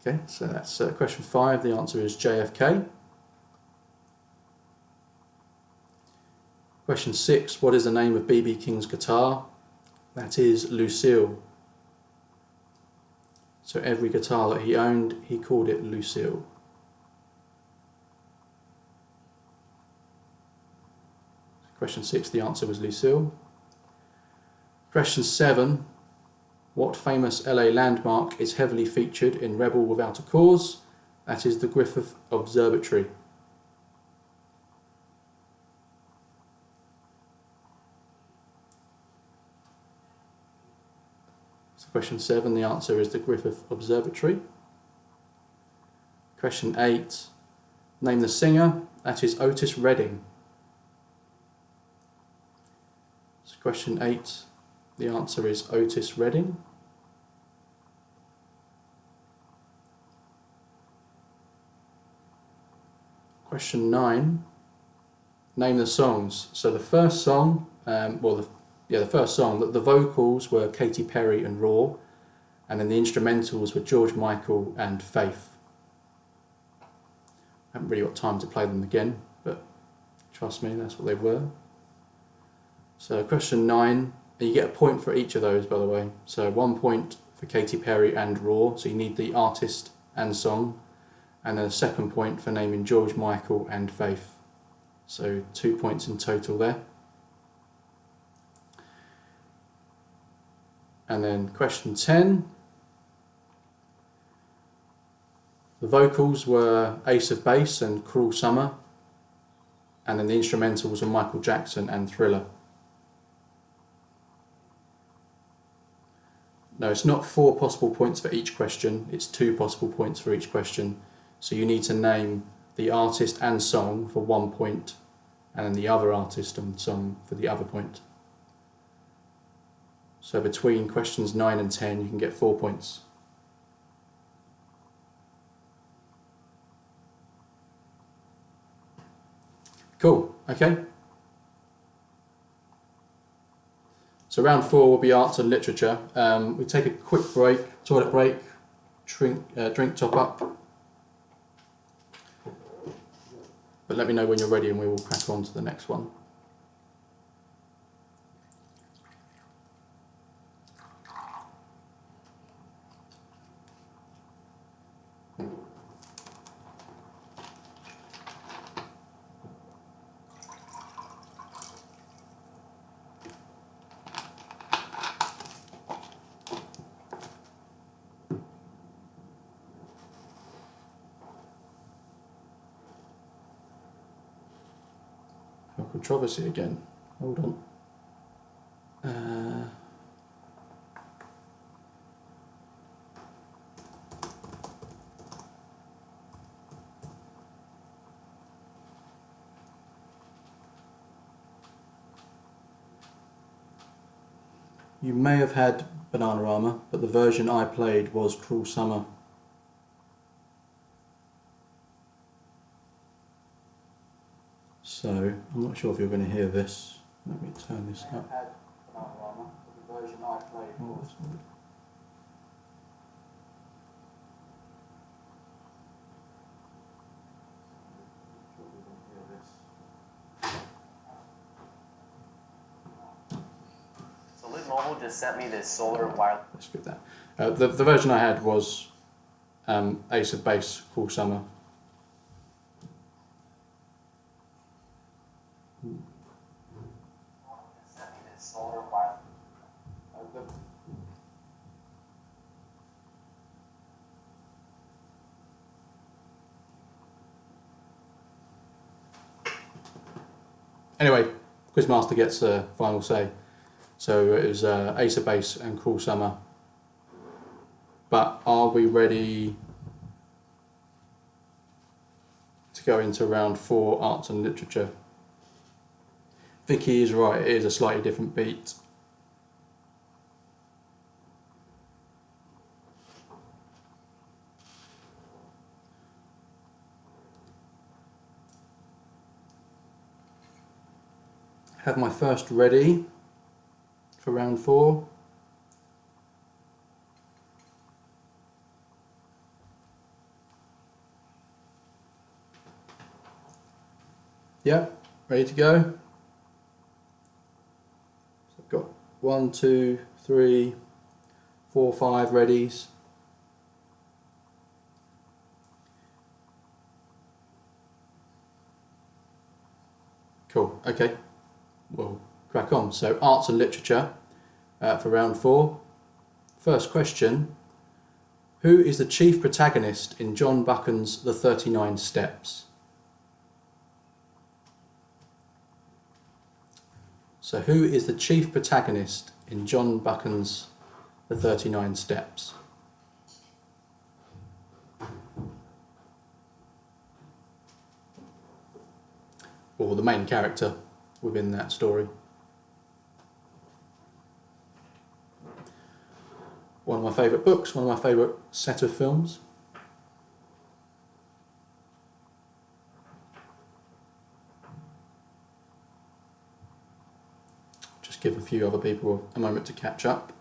Okay, so that's question 5. The answer is JFK. Question 6. What is the name of B.B. King's guitar? That is Lucille. So every guitar that he owned, he called it Lucille. Question 6, the answer was Lucille. Question 7. What famous LA landmark is heavily featured in Rebel Without a Cause? That is the Griffith Observatory. So question 7, the answer is the Griffith Observatory. Question 8. Name the singer. That is Otis Redding. So question 8, the answer is Otis Redding. Question 9. Name the songs. So the first song, the first song, the vocals were Katy Perry and Raw, and then the instrumentals were George Michael and Faith. I haven't really got time to play them again, but trust me, that's what they were. So question 9, and you get a point for each of those, by the way. So 1 point for Katy Perry and Raw, so you need the artist and song, and then a 2nd point for naming George Michael and Faith. So 2 points in total there. And then question 10. The vocals were Ace of Base and Cruel Summer, and then the instrumentals were Michael Jackson and Thriller. No, it's not 4 possible points for each question, it's 2 possible points for each question. So you need to name the artist and song for 1 point, and then the other artist and song for the other point. So between questions 9 and 10 you can get 4 points. Cool, okay. So round 4 will be arts and literature. We take a quick break, toilet break, drink top up. But let me know when you're ready and we will crack on to the next one. Controversy again. Hold on. You may have had Bananarama, but the version I played was Cruel Summer. So, I'm not sure if you're going to hear this. Let me turn this up. The version I played was... So Lit Mobile just sent me this solar wireless... Let's skip that. The version I had was Ace of Base, Cruel Summer. Anyway, Quizmaster gets a final say. So it was Ace of Base and Cruel Summer. But are we ready to go into round 4, arts and literature? Vicky is right, it is a slightly different beat. Have my first ready for round 4. Yeah, ready to go? So I've got 1, 2, 3, 4, 5 readies. Cool, okay, we'll crack on. So arts and literature for round 4. First question, who is the chief protagonist in John Buchan's The 39 Steps? So who is the chief protagonist in John Buchan's The 39 Steps? Or the main character within that story. One of my favourite books, one of my favourite set of films. Just give a few other people a moment to catch up.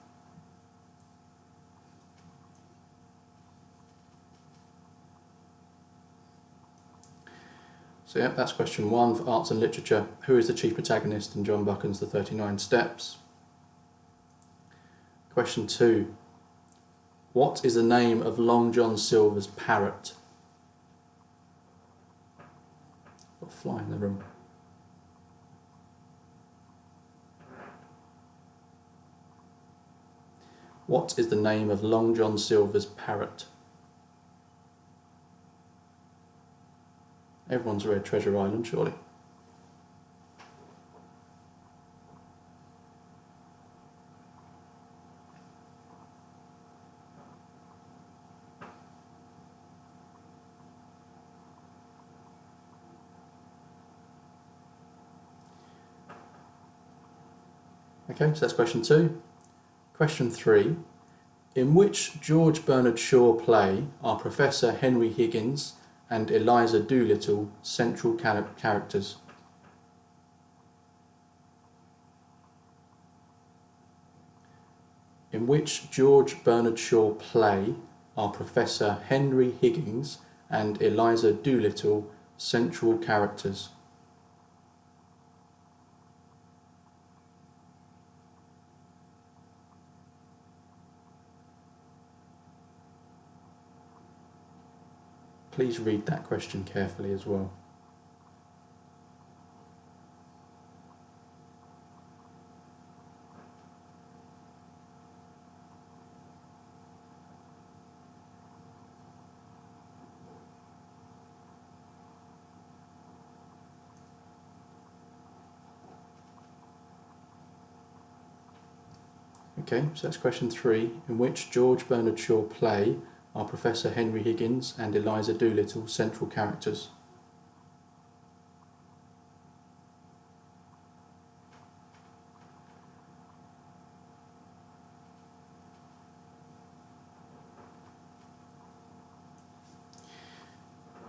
So yeah, that's question 1 for arts and literature. Who is the chief protagonist in John Buchan's The 39 Steps? Question 2. What is the name of Long John Silver's parrot? Got a fly in the room. What is the name of Long John Silver's parrot? Everyone's read Treasure Island, surely. Okay, so that's question 2. Question 3. In which George Bernard Shaw play are Professor Henry Higgins and Eliza Doolittle central characters? In which George Bernard Shaw play are Professor Henry Higgins and Eliza Doolittle central characters? Please read that question carefully as well. Okay, so that's question 3. In which George Bernard Shaw play are Professor Henry Higgins and Eliza Doolittle central characters?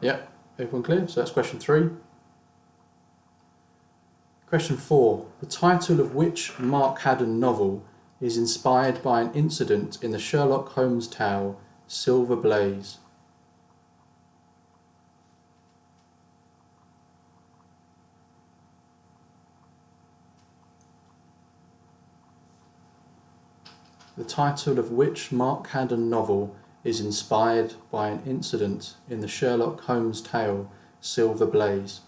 Yep, everyone clear? So that's question 3. Question 4. The title of which Mark Haddon novel is inspired by an incident in the Sherlock Holmes tale Silver Blaze? The title of which Mark Haddon novel is inspired by an incident in the Sherlock Holmes tale Silver Blaze?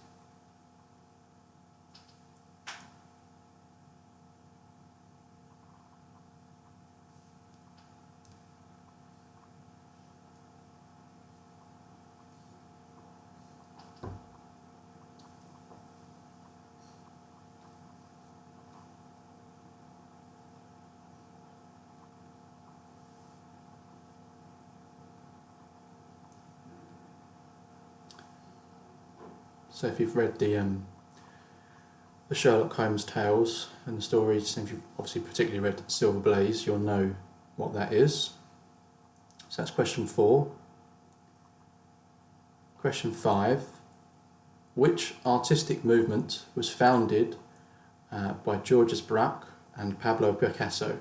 So if you've read the Sherlock Holmes tales and the stories, and if you've obviously particularly read Silver Blaze, you'll know what that is. So that's question 4. Question 5. Which artistic movement was founded by Georges Braque and Pablo Picasso?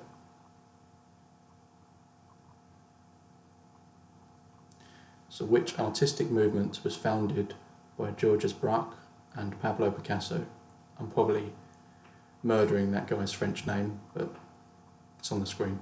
So which artistic movement was founded by Georges Braque and Pablo Picasso. I'm probably murdering that guy's French name, but it's on the screen.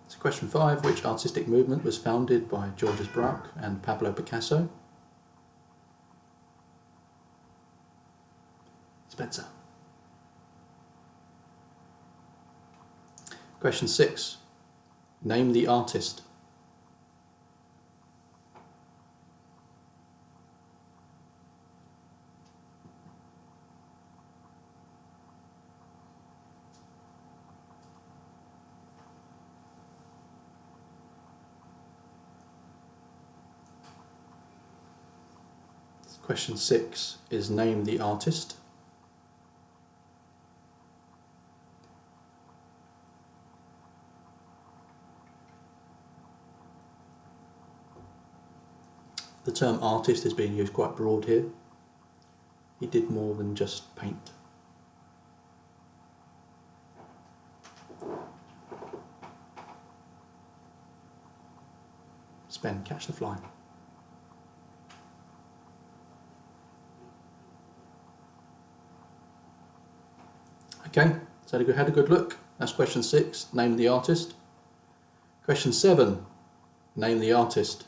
So question 5, which artistic movement was founded by Georges Braque and Pablo Picasso? Spencer. Question 6, name the artist. Question 6 is name the artist. The term artist is being used quite broad here. He did more than just paint. Spen, catch the fly. Okay, so had a good look. That's question 6, name the artist. Question 7, name the artist.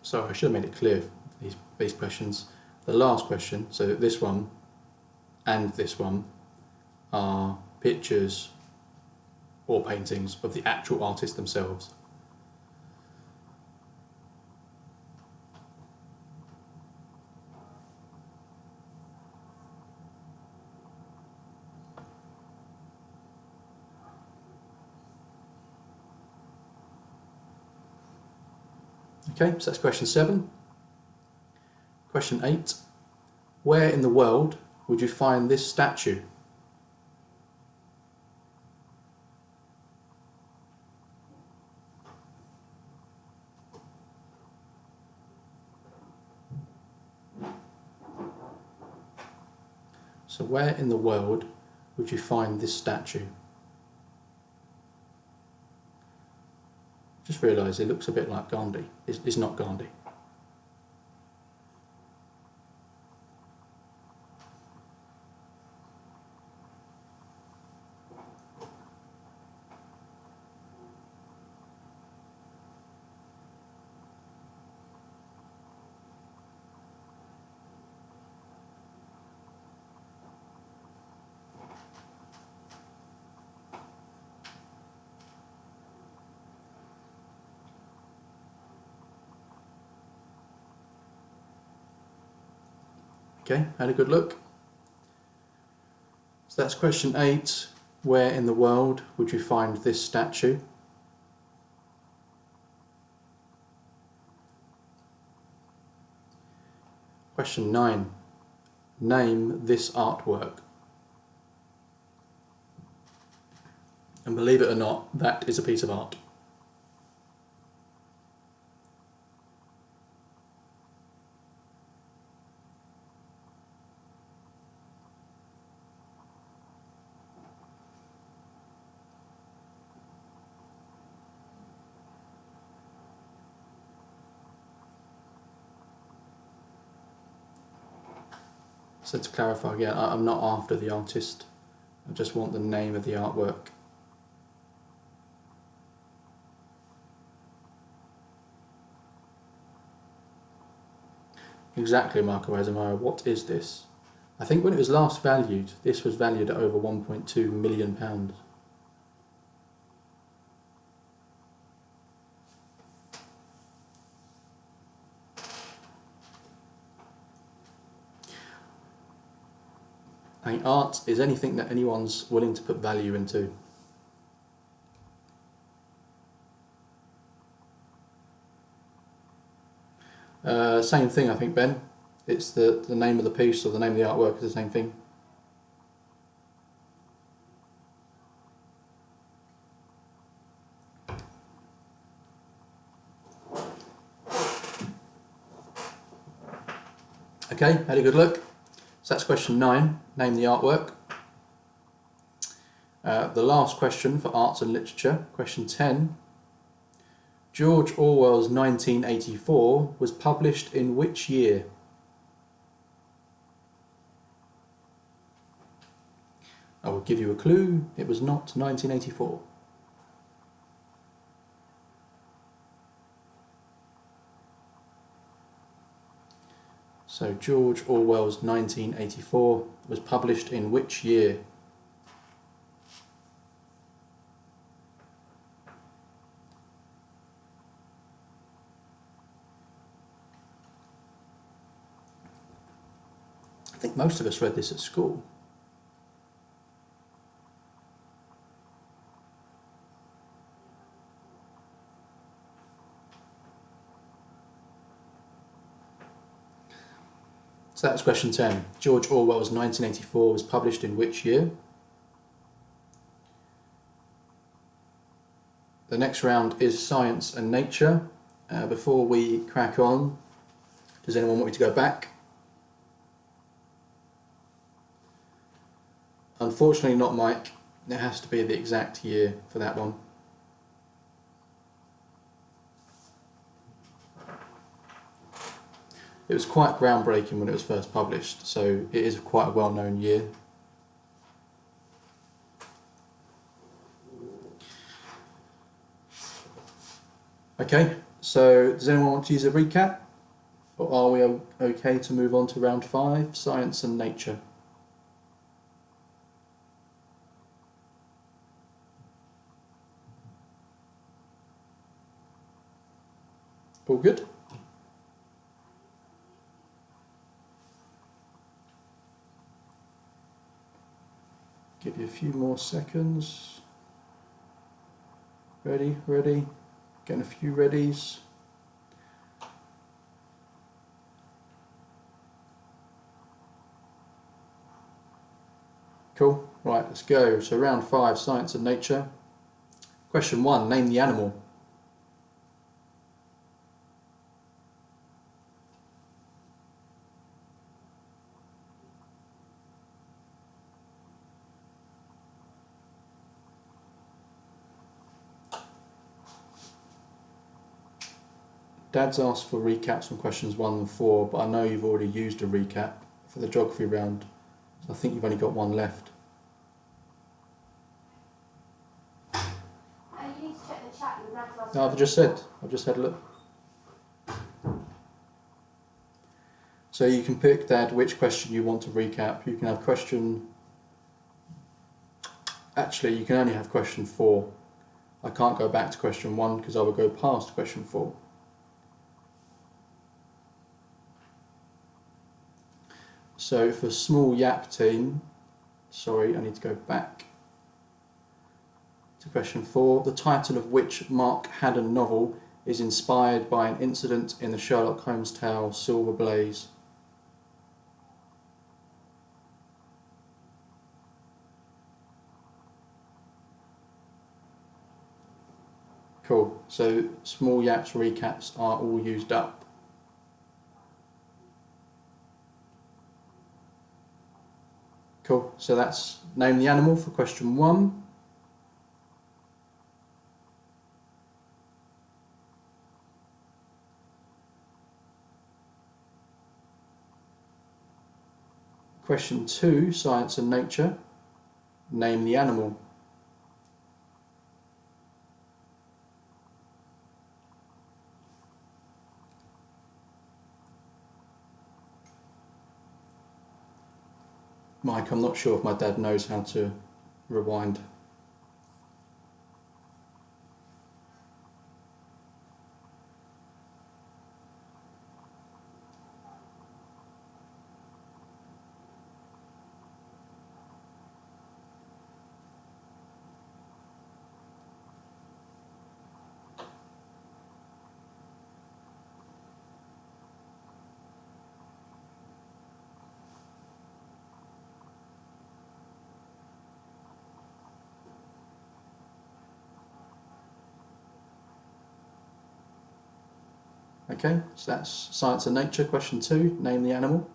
Sorry, I should have made it clear, these questions. The last question, so this one and this one, are pictures or paintings of the actual artists themselves. Okay, so that's question 7. Question 8. Where in the world would you find this statue? So where in the world would you find this statue? Just realised it looks a bit like Gandhi. It's not Gandhi. Okay, had a good look. So that's question 8. Where in the world would you find this statue? Question 9. Name this artwork. And believe it or not, that is a piece of art. So to clarify again, I'm not after the artist, I just want the name of the artwork. Exactly, Marco Azamara. What is this? I think when it was last valued, this was valued at over £1.2 million. I think art is anything that anyone's willing to put value into. Same thing, I think, Ben. It's the name of the piece or the name of the artwork is the same thing. Okay, had a good look. So that's question 9, name the artwork. The last question for arts and literature, question 10. George Orwell's 1984 was published in which year? I will give you a clue, it was not 1984. So George Orwell's 1984 was published in which year? I think most of us read this at school. So that's question 10. George Orwell's 1984 was published in which year? The next round is science and nature. Before we crack on, does anyone want me to go back? Unfortunately not, Mike. It has to be the exact year for that one. It was quite groundbreaking when it was first published, so it is quite a well-known year. Okay, so does anyone want to use a recap? Or are we okay to move on to round 5, science and nature? All good? Give you a few more seconds. Ready, ready. Getting a few readies. Cool. Right, let's go. So round 5, science and nature. Question 1, name the animal. Dad's asked for recaps on questions 1 and 4, but I know you've already used a recap for the geography round, so I think you've only got one left. You need to check the chat. Your dad's last No, I've just had a look. So you can pick, Dad, which question you want to recap. You can have question... Actually, you can only have question 4. I can't go back to question 1 because I will go past question 4. So for small yap team, sorry, I need to go back to question 4. The title of which Mark Haddon novel is inspired by an incident in the Sherlock Holmes tale Silver Blaze? Cool, so small yaps recaps are all used up. Cool, so that's name the animal for question 1. Question 2, science and nature. Name the animal. Mike, I'm not sure if my dad knows how to rewind. Okay, so that's science and nature. Question 2, name the animal.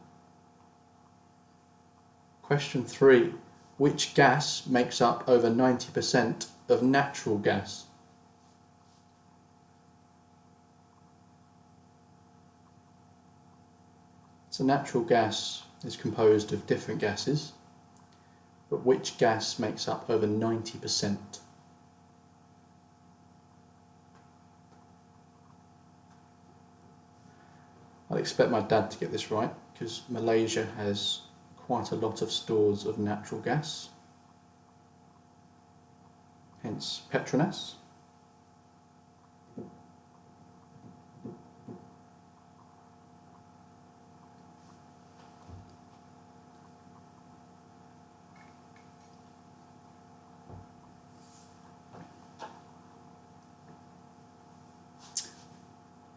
Question 3, which gas makes up over 90% of natural gas? So natural gas is composed of different gases, but which gas makes up over 90%? I'd expect my dad to get this right because Malaysia has quite a lot of stores of natural gas, hence Petronas.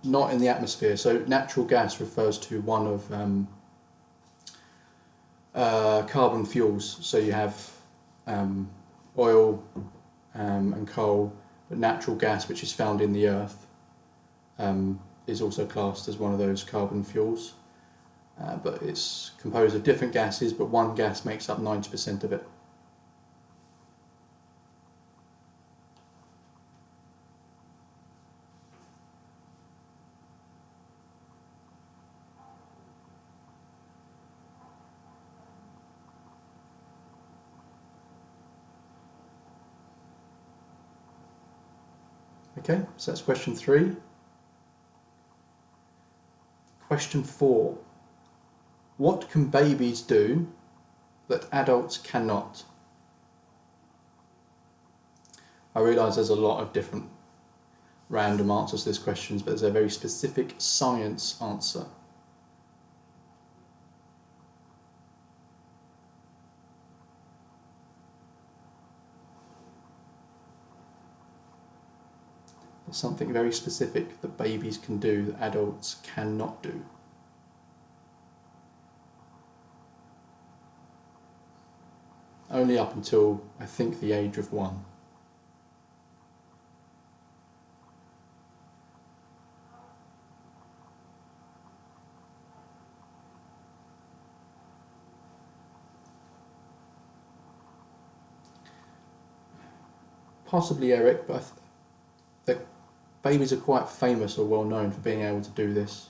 Not in the atmosphere. So natural gas refers to one of carbon fuels. So you have oil and coal, but natural gas, which is found in the earth, is also classed as one of those carbon fuels. But it's composed of different gases, but one gas makes up 90% of it. Okay, so that's question 3. Question 4. What can babies do that adults cannot? I realise there's a lot of different random answers to this question, but there's a very specific science answer. There's something very specific that babies can do that adults cannot do. Only up until, I think, the age of 1. Possibly Eric, but the babies are quite famous or well known for being able to do this.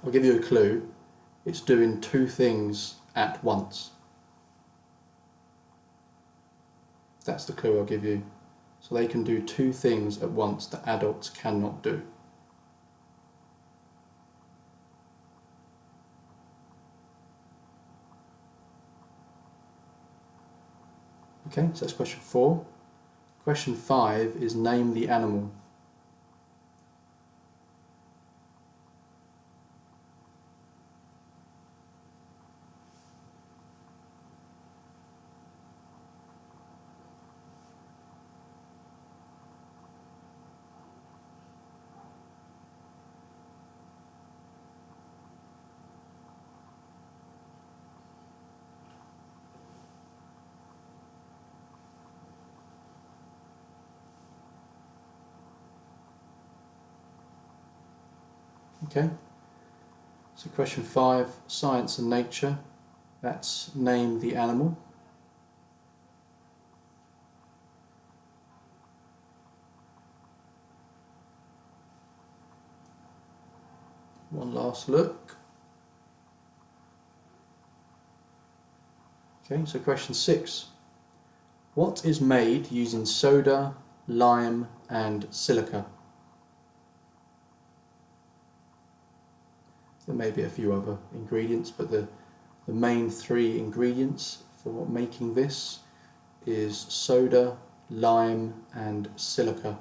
I'll give you a clue. It's doing 2 things at once. That's the clue I'll give you. So they can do 2 things at once that adults cannot do. Okay, so that's question 4. Question 5 is name the animal. Okay, so question 5, science and nature. That's name the animal. One last look. Okay, so question 6. What is made using soda, lime and silica? There may be a few other ingredients, but the main 3 ingredients for making this is soda, lime and silica.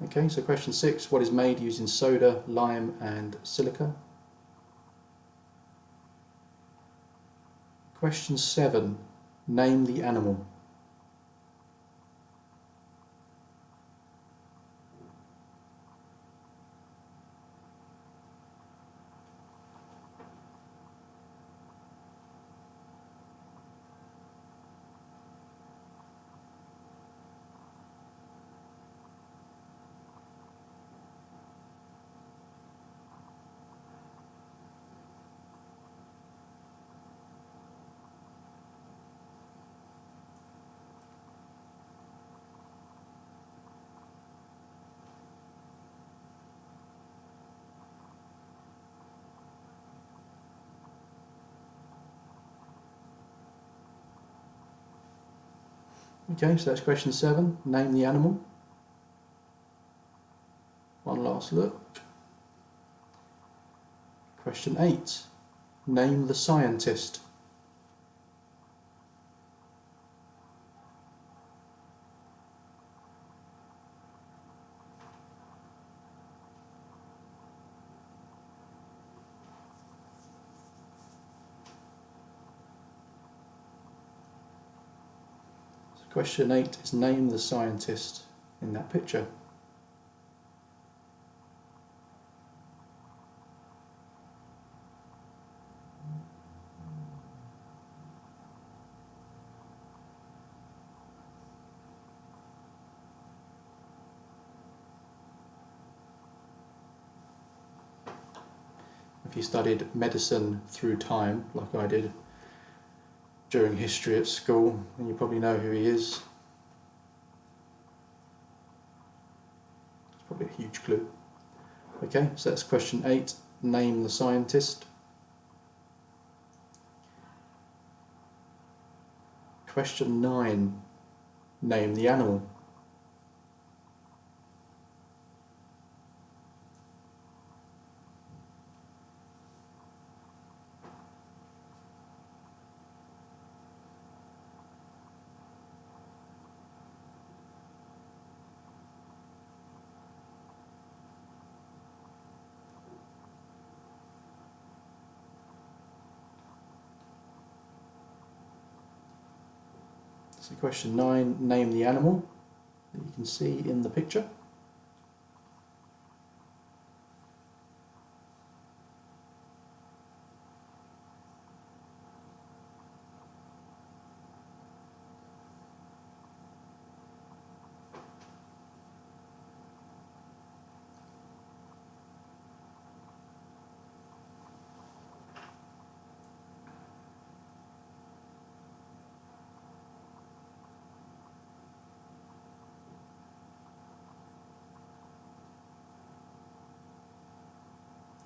Okay, so question 6, what is made using soda, lime and silica? Question 7, name the animal. Okay, so that's question 7, name the animal. One last look. Question 8, name the scientist. So question 8 is name the scientist in that picture. If you studied medicine through time, like I did during history at school, then you probably know who he is. It's probably a huge clue. Okay, so that's question 8, name the scientist. Question 9, name the animal. So question 9, name the animal that you can see in the picture.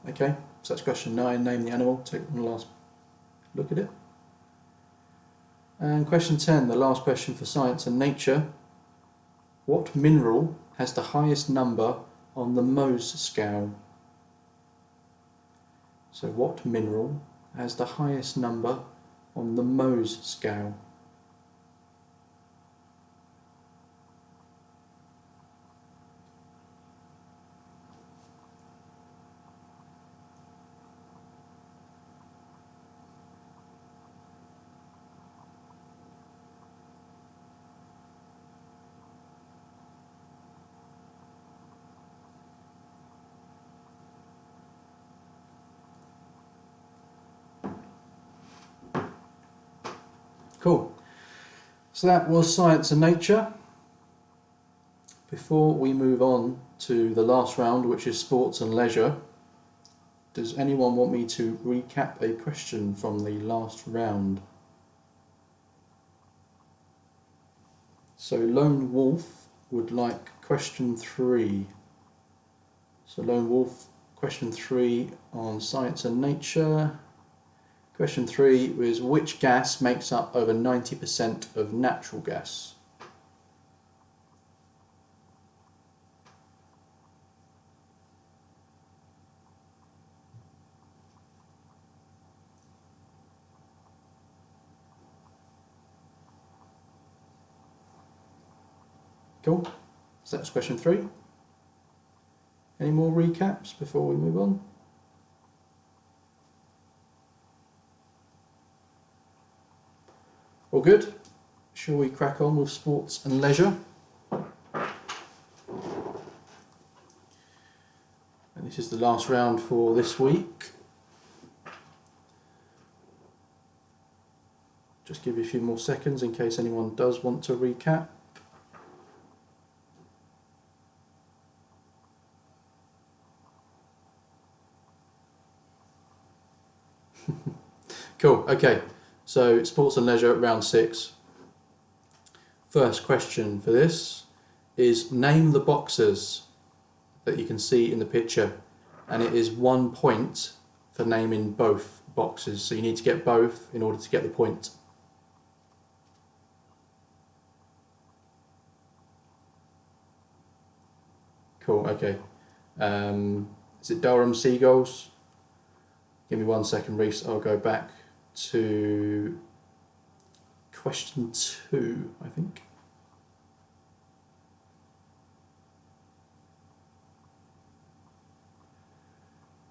Okay, so that's question 9, name the animal. Take one last look at it. And question 10, the last question for science and nature. What mineral has the highest number on the Mohs scale? So what mineral has the highest number on the Mohs scale? Cool. So that was science and nature. Before we move on to the last round, which is sports and leisure, does anyone want me to recap a question from the last round? So Lone Wolf would like question 3. So Lone Wolf, question 3 on science and nature. Question 3 was, which gas makes up over 90% of natural gas? Cool. So that's question 3. Any more recaps before we move on? All good? Shall we crack on with sports and leisure? And this is the last round for this week. Just give you a few more seconds in case anyone does want to recap. Cool, okay, so sports and leisure, round 6. First question for this is, name the boxes that you can see in the picture, and it is 1 point for naming both boxes, so you need to get both in order to get the point. Cool, okay. Is it Durham Seagulls? Give me 1 second, Reese, I'll go back to question 2, I think.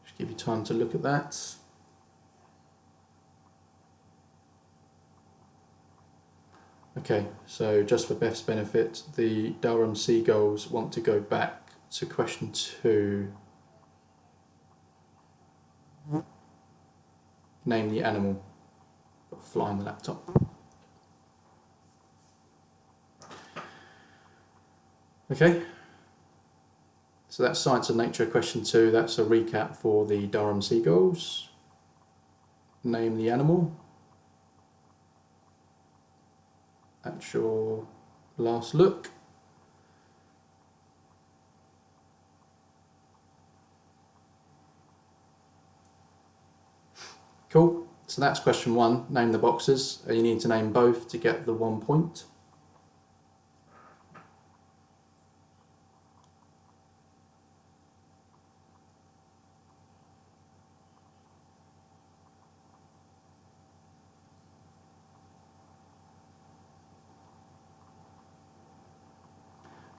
Just give you time to look at that. Okay, so just for Beth's benefit, the Durham Seagulls want to go back to question 2. Name the animal. Got a fly on the laptop. Okay, so that's science and nature question 2. That's a recap for the Durham Seagulls. Name the animal. That's your last look. Cool, so that's question 1, name the boxes. You need to name both to get the 1 point.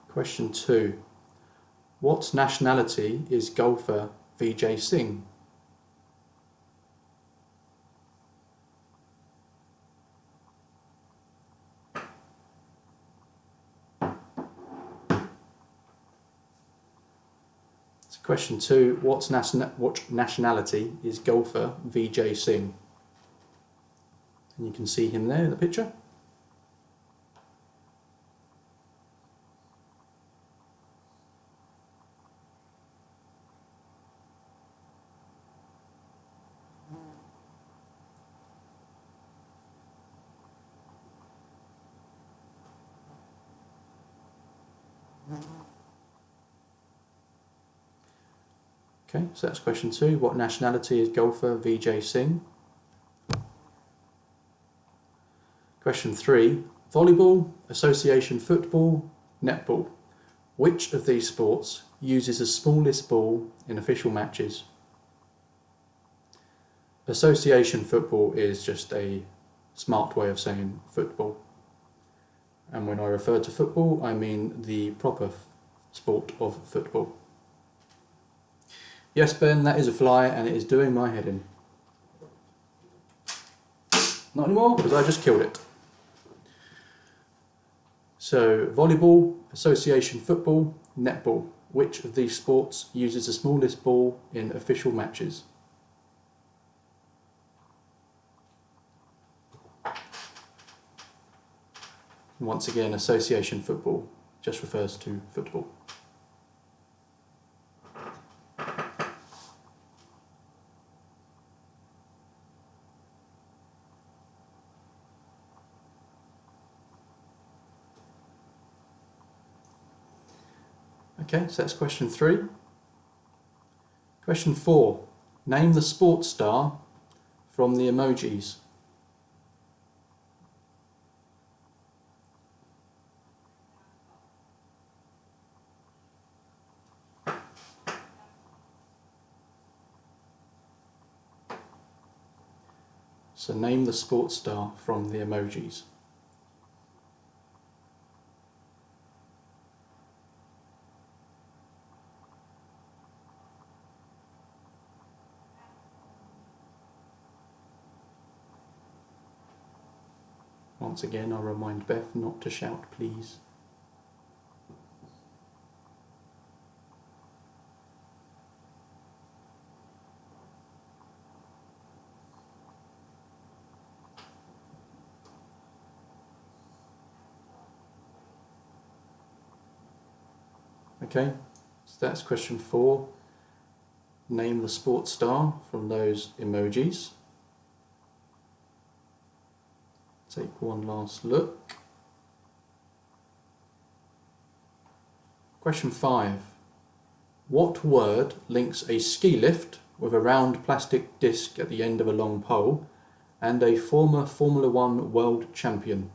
Question 2, what nationality is golfer Vijay Singh? Question 2, what nationality is golfer Vijay Singh? And you can see him there in the picture. Okay, so that's question 2. What nationality is golfer Vijay Singh? Question 3. Volleyball, association football, netball. Which of these sports uses the smallest ball in official matches? Association football is just a smart way of saying football. And when I refer to football, I mean the proper sport of football. Yes, Ben, that is a fly and it is doing my head in. Not anymore, because I just killed it. So, volleyball, association football, netball. Which of these sports uses the smallest ball in official matches? Once again, association football just refers to football. Okay, so that's question 3. Question 4. Name the sports star from the emojis. So name the sports star from the emojis. Once again, I'll remind Beth not to shout, please. Okay, so that's question 4. Name the sports star from those emojis. Take one last look. Question 5. What word links a ski lift with a round plastic disc at the end of a long pole and a former Formula 1 world champion?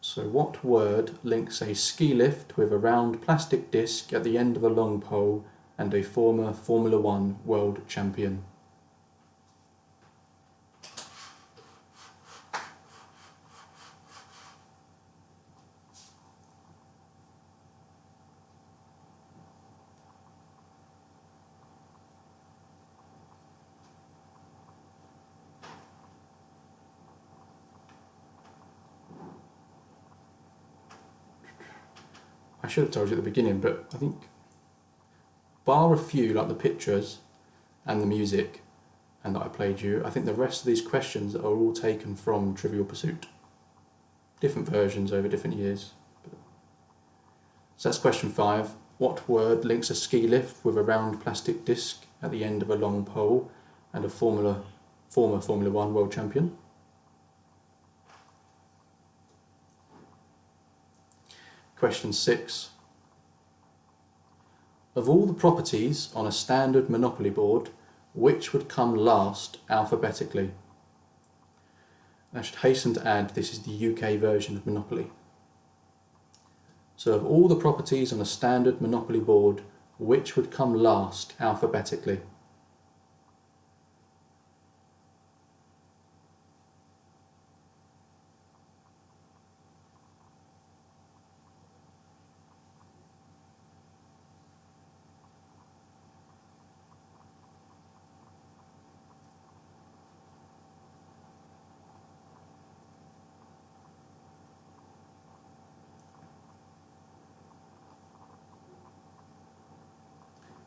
So what word links a ski lift with a round plastic disc at the end of a long pole and a former Formula 1 world champion? I should have told you at the beginning, but I think bar a few, like the pictures and the music, and that I played you, I think the rest of these questions are all taken from Trivial Pursuit. Different versions over different years. So that's question 5. What word links a ski lift with a round plastic disc at the end of a long pole and a former Formula 1 world champion? Question 6. Of all the properties on a standard Monopoly board, which would come last alphabetically? I should hasten to add this is the UK version of Monopoly. So of all the properties on a standard Monopoly board, which would come last alphabetically?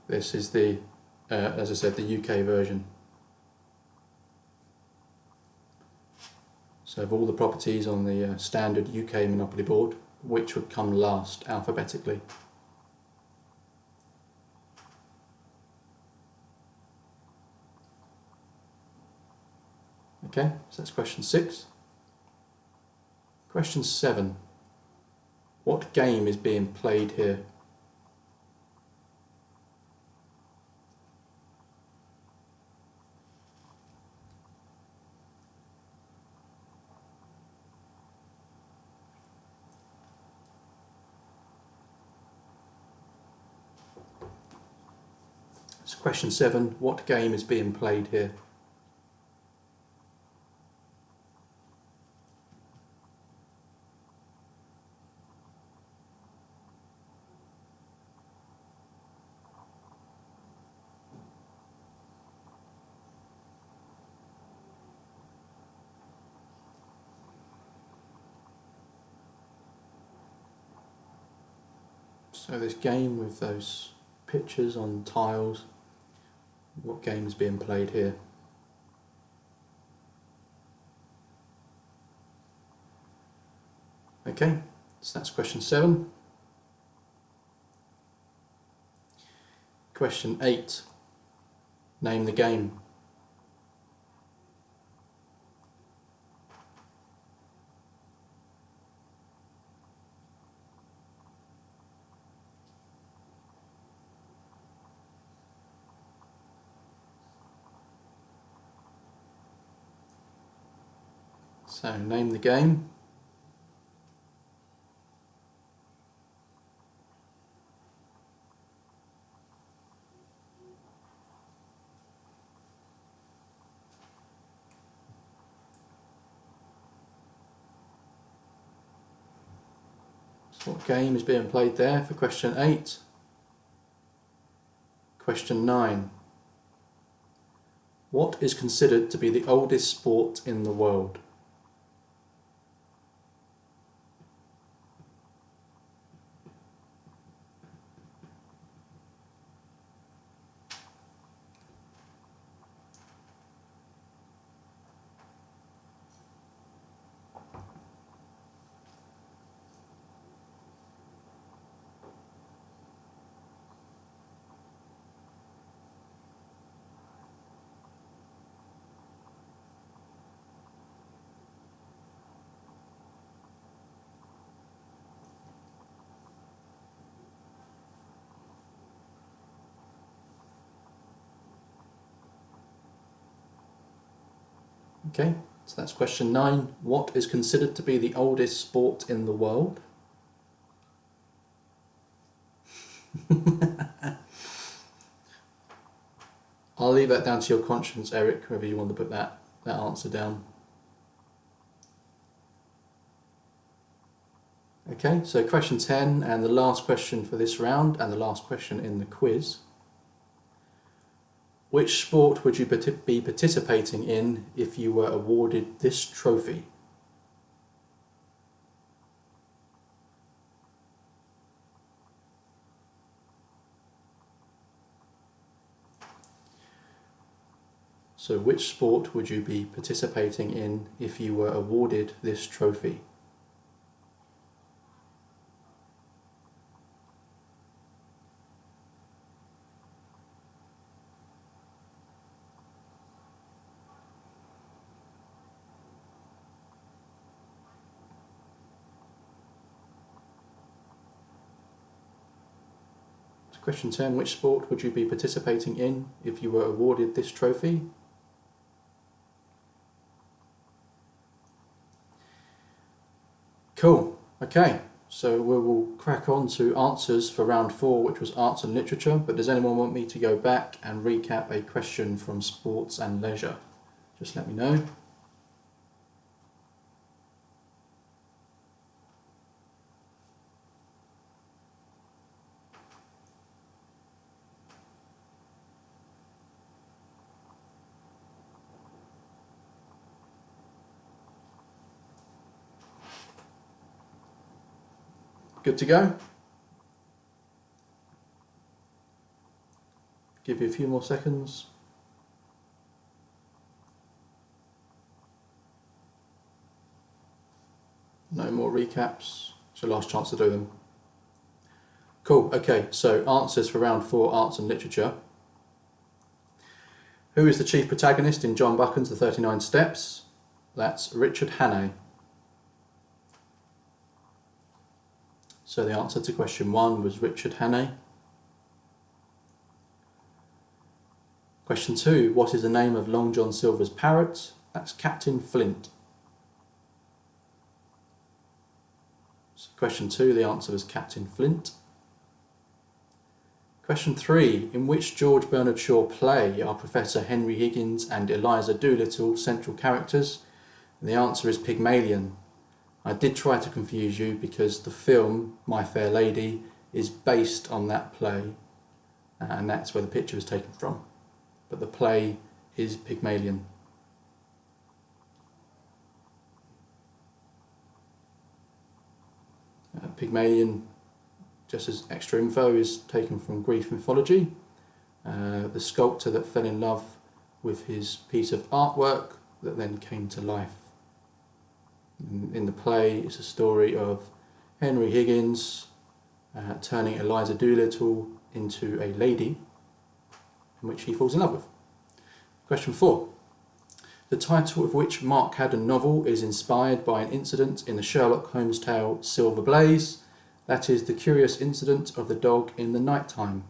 This is the, as I said, the UK version. So of all the properties on the standard UK Monopoly board, which would come last alphabetically? Okay, so that's question 6. Question 7. What game is being played here? So question 7, what game is being played here? So this game with those pictures on tiles, What game is being played here? Okay, so that's question 7. Question 8. Name the game. So, name the game. So what game is being played there for question 8? Question 9. What is considered to be the oldest sport in the world? Okay, so that's question 9. What is considered to be the oldest sport in the world? I'll leave that down to your conscience, Eric, whether you want to put that answer down. Okay, so question 10 and the last question for this round and the last question in the quiz. Which sport would you be participating in if you were awarded this trophy? So which sport would you be participating in if you were awarded this trophy? Question 10, which sport would you be participating in if you were awarded this trophy? Cool, okay, so we will crack on to answers for round 4, which was arts and literature, but does anyone want me to go back and recap a question from sports and leisure? Just let me know. Good to go? Give you a few more seconds. No more recaps. It's your last chance to do them. Cool, okay, so answers for round 4, arts and literature. Who is the chief protagonist in John Buchan's The 39 Steps? That's Richard Hannay. So the answer to question 1 was Richard Hannay. Question 2, what is the name of Long John Silver's parrot? That's Captain Flint. So question 2, the answer was Captain Flint. Question 3, in which George Bernard Shaw play are Professor Henry Higgins and Eliza Doolittle central characters? And the answer is Pygmalion. I did try to confuse you because the film, My Fair Lady, is based on that play, and that's where the picture was taken from. But the play is Pygmalion. Pygmalion, just as extra info, is taken from Greek mythology, the sculptor that fell in love with his piece of artwork that then came to life. In the play, it's a story of Henry Higgins turning Eliza Doolittle into a lady in which he falls in love with. Question 4. The title of which Mark Haddon novel is inspired by an incident in the Sherlock Holmes tale Silver Blaze, that is, the curious incident of the dog in the night time,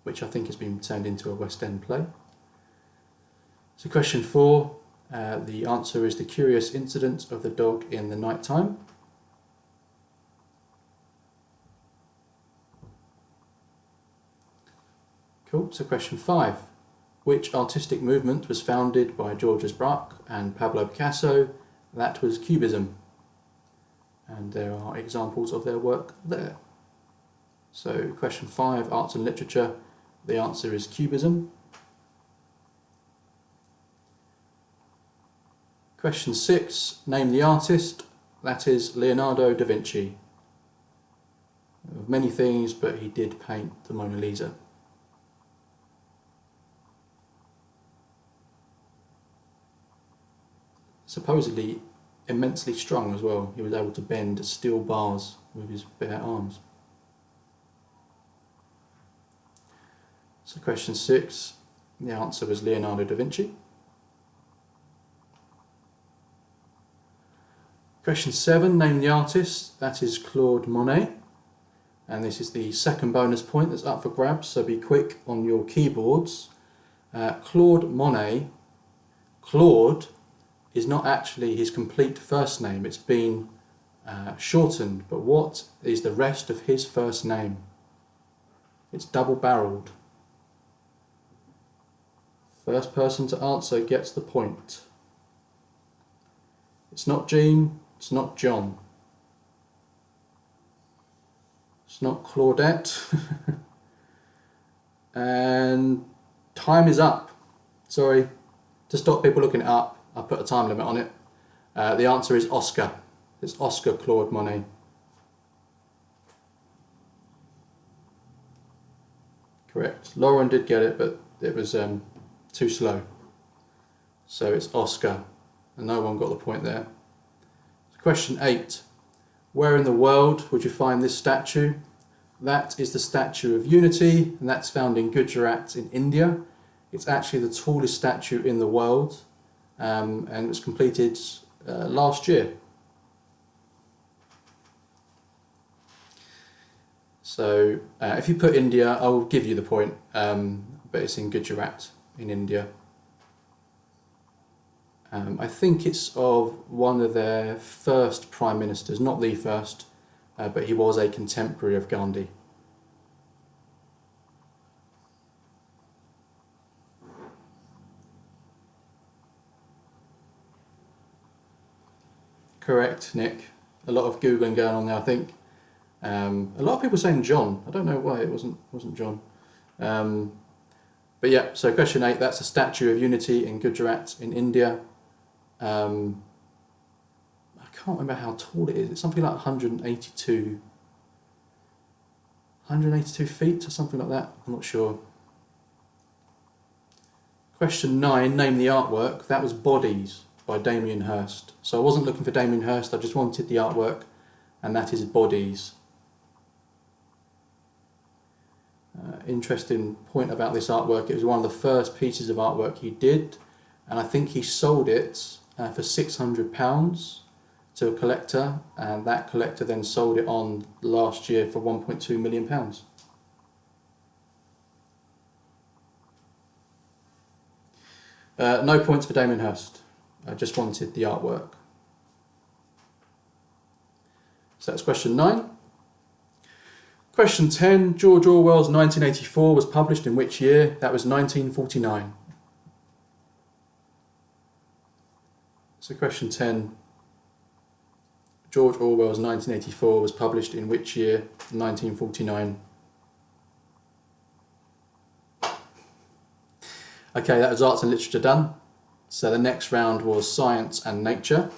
which I think has been turned into a West End play. So question 4, the answer is the curious incident of the dog in the night time. Cool. So question 5. Which artistic movement was founded by Georges Braque and Pablo Picasso? That was Cubism. And there are examples of their work there. So question 5, arts and literature. The answer is Cubism. Question 6, name the artist. That is Leonardo da Vinci. Of many things, but he did paint the Mona Lisa. Supposedly immensely strong as well. He was able to bend steel bars with his bare arms. So question 6, the answer was Leonardo da Vinci. Question 7, name the artist. That is Claude Monet. And this is the second bonus point that's up for grabs, so be quick on your keyboards. Claude Monet. Claude is not actually his complete first name, it's been shortened, but what is the rest of his first name? It's double-barreled. First person to answer gets the point. It's not Jean, it's not John. It's not Claudette. And time is up. Sorry, to stop people looking it up, I put a time limit on it. The answer is Oscar. It's Oscar Claude Monet. Correct. Lauren did get it, but it was too slow. So it's Oscar, and no one got the point there. Question 8. Where in the world would you find this statue? That is the Statue of Unity, and that's found in Gujarat in India. It's actually the tallest statue in the world. And it was completed last year. So if you put India, I'll give you the point, but it's in Gujarat in India. I think it's of one of their first prime ministers, not the first, but he was a contemporary of Gandhi. Correct, Nick. A lot of Googling going on there, I think. A lot of people saying John. I don't know why it wasn't John. But yeah, so question 8, that's a Statue of Unity in Gujarat in India. I can't remember how tall it is. It's something like 182 feet or something like that. I'm not sure. Question 9, name the artwork. That was Bodies by Damien Hirst. So I wasn't looking for Damien Hirst, I just wanted the artwork, and that is Bodies. Interesting point about this artwork, it was one of the first pieces of artwork he did, and I think he sold it for £600 to a collector, and that collector then sold it on last year for £1.2 million. No points for Damien Hirst. I just wanted the artwork. So that's question 9. Question 10, George Orwell's 1984 was published in which year? That was 1949. So question 10, George Orwell's 1984 was published in which year? 1949. Okay, that was arts and literature done. So the next round was science and nature.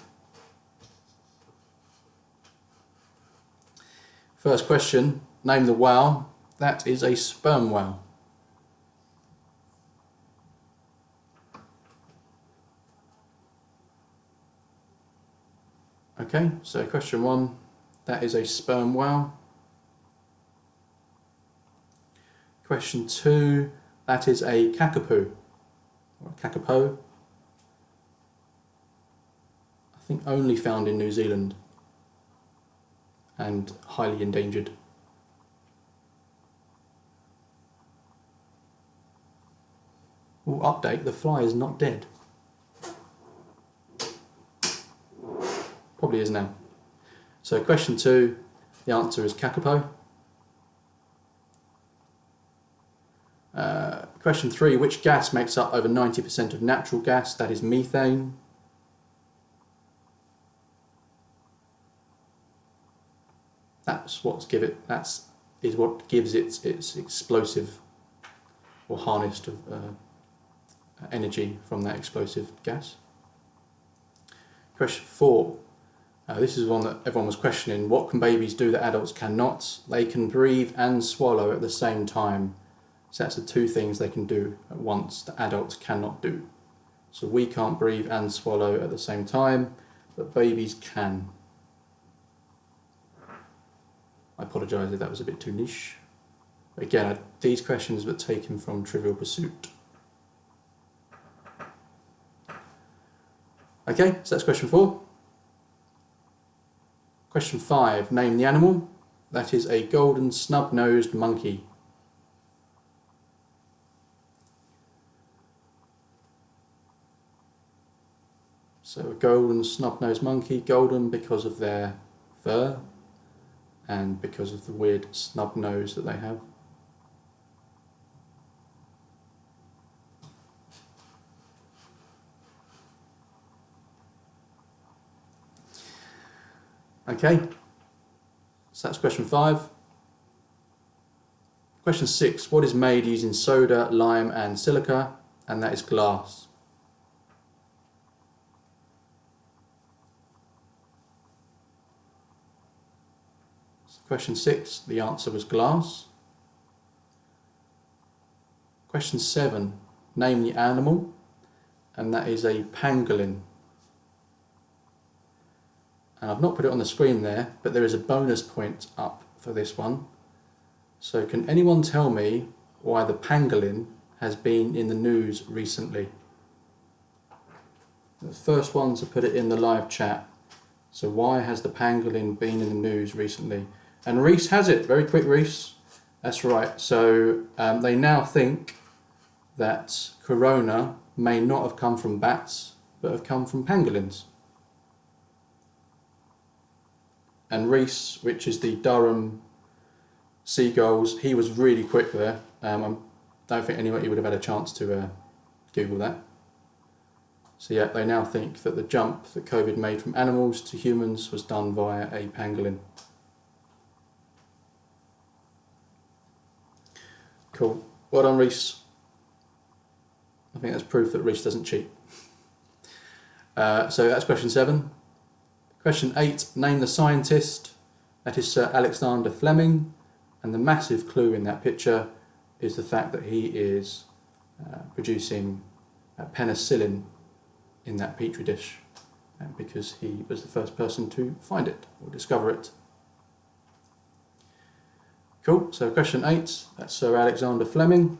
First question, name the whale. That is a sperm whale. Okay, so question 1, that is a sperm whale. Question 2, that is a kakapo, or a kakapo. I think only found in New Zealand and highly endangered. Well, update, the fly is not dead. Probably is now. So question 2, the answer is kakapo. Question 3, which gas makes up over 90% of natural gas? That is methane. That's what gives it its explosive or harnessed energy from that explosive gas. Question 4. This is one that everyone was questioning. What can babies do that adults cannot? They can breathe and swallow at the same time. So that's the 2 things they can do at once that adults cannot do. So we can't breathe and swallow at the same time, but babies can. I apologise if that was a bit too niche. Again, these questions were taken from Trivial Pursuit. Okay, so that's question 4. Question 5, name the animal. That is a golden snub-nosed monkey. So a golden snub-nosed monkey, golden because of their fur and because of the weird snub nose that they have. Okay, so that's question 5. Question 6, what is made using soda, lime and silica? And that is glass. So question 6, the answer was glass. Question 7, name the animal, and that is a pangolin. And I've not put it on the screen there, but there is a bonus point up for this one. So can anyone tell me why the pangolin has been in the news recently? The first one to put it in the live chat. So why has the pangolin been in the news recently? And Reese has it. Very quick, Reese. That's right. So they now think that corona may not have come from bats, but have come from pangolins. And Reese, which is the Durham Seagulls, he was really quick there. I don't think anybody would have had a chance to Google that. So yeah, they now think that the jump that COVID made from animals to humans was done via a pangolin. Cool. Well done, Reese. I think that's proof that Reese doesn't cheat. So that's question 7. Question 8, name the scientist. That is Sir Alexander Fleming, and the massive clue in that picture is the fact that he is producing penicillin in that petri dish, because he was the first person to find it or discover it. Cool, so question 8, that's Sir Alexander Fleming.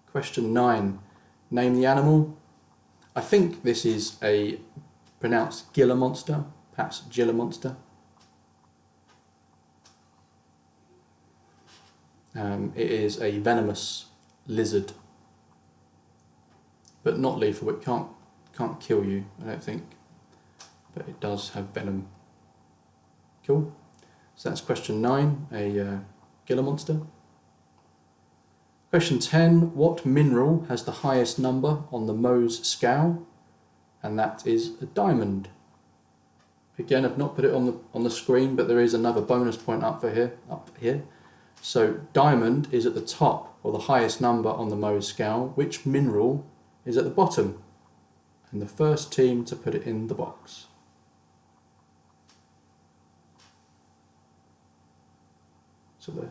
Question 9, name the animal. I think this is a pronounced Gila monster, perhaps Gila monster. It is a venomous lizard, but not lethal. It can't kill you, I don't think, but it does have venom. Cool. So that's question 9, a Gila monster. Question 10, what mineral has the highest number on the Mohs scale? And that is a diamond. Again, I've not put it on the screen, but there is another bonus point up here. So diamond is at the top, or the highest number on the Mohs scale. Which mineral is at the bottom? And the first team to put it in the box. So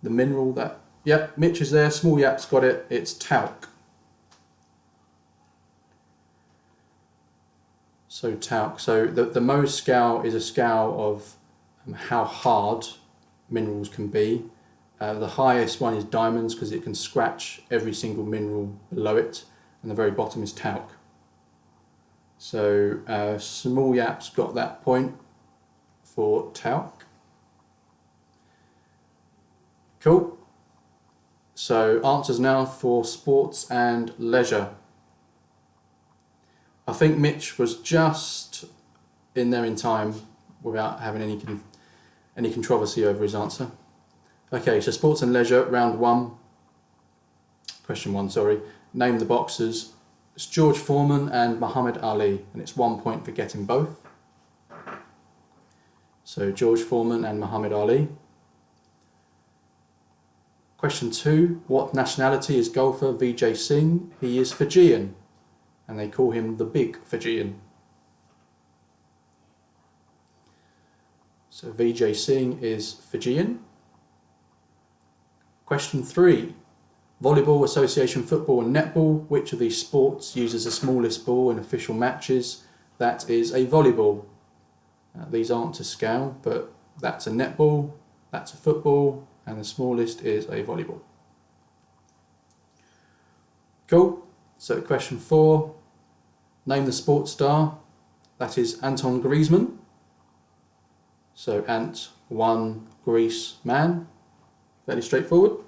the mineral that, yep, Mitch is there, small yap's got it, it's talc. So talc, so the Mohs scale is a scale of how hard minerals can be. The highest one is diamonds because it can scratch every single mineral below it, and the very bottom is talc. So small yap's got that point for talc. Cool. So answers now for sports and leisure. I think Mitch was just in there in time without having any controversy over his answer. Okay, so sports and leisure, round one. Question one, sorry. Name the boxers. It's George Foreman and Muhammad Ali, and it's 1 point for getting both. So George Foreman and Muhammad Ali. Question two, what nationality is golfer Vijay Singh? He is Fijian, and they call him the Big Fijian. So Vijay Singh is Fijian. Question three, volleyball, association football and netball. Which of these sports uses the smallest ball in official matches? That is a volleyball. These aren't to scale, but that's a netball, that's a football, and the smallest is a volleyball. Cool. So question four, name the sports star. That is Anton Griezmann. So Ant, one, Greece, man. Fairly straightforward.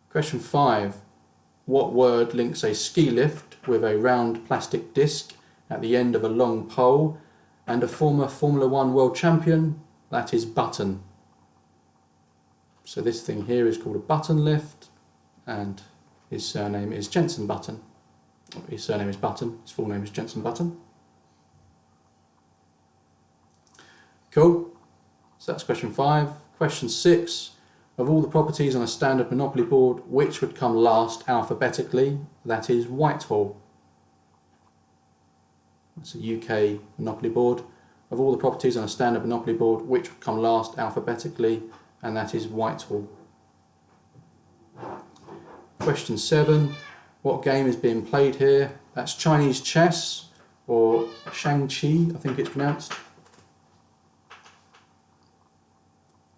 Question five, what word links a ski lift with a round plastic disc at the end of a long pole and a former Formula 1 world champion? That is button. So this thing here is called a button lift, and his surname is Jensen Button. His surname is Button, his full name is Jensen Button. Cool. So that's question five. Question six, of all the properties on a standard Monopoly board, which would come last alphabetically? That is Whitehall. It's a UK Monopoly board. Of all the properties on a standard Monopoly board, which would come last alphabetically? And that is Whitehall. Question seven, what game is being played here? That's Chinese chess, or Shang-Chi, I think it's pronounced.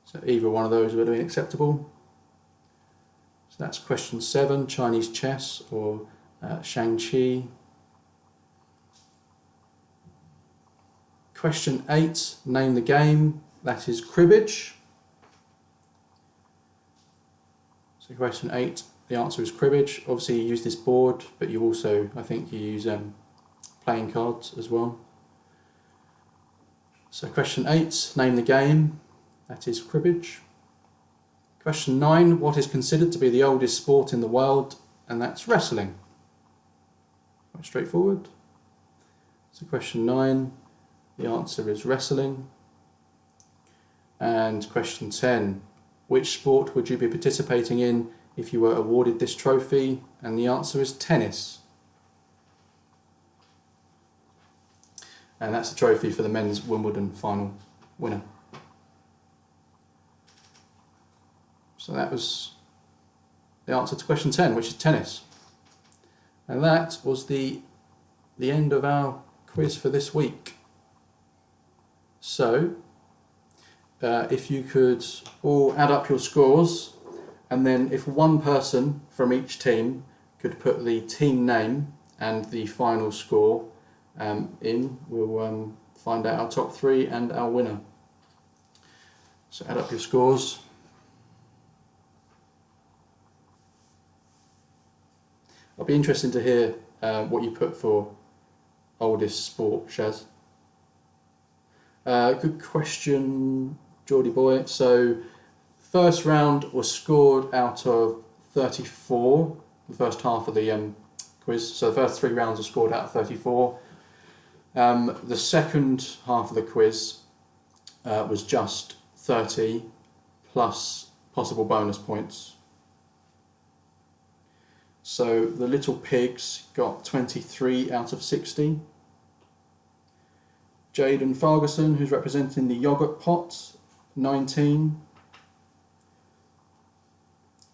So either one of those would have been acceptable. So that's question seven, Chinese chess or Shang-Chi. Question eight, name the game. That is cribbage. So question eight, the answer is cribbage. Obviously you use this board, but you also, I think you use playing cards as well. So question eight, name the game. That is cribbage. Question nine, what is considered to be the oldest sport in the world? And that's wrestling. Quite straightforward. So question nine, the answer is wrestling. And question 10, which sport would you be participating in if you were awarded this trophy? And the answer is tennis. And that's the trophy for the men's Wimbledon final winner. So that was the answer to question 10, which is tennis. And that was the end of our quiz for this week. So, if you could all add up your scores, and then if one person from each team could put the team name and the final score in, we'll find out our top three and our winner. So add up your scores. I'll be interested to hear what you put for oldest sport, Shaz. Good question, Geordie boy. So, first round was scored out of 34, the first half of the quiz. So the first three rounds were scored out of 34. The second half of the quiz was just 30 plus possible bonus points. So the Little Pigs got 23 out of 60. Jaden Ferguson, who's representing the Yogurt Pot, 19.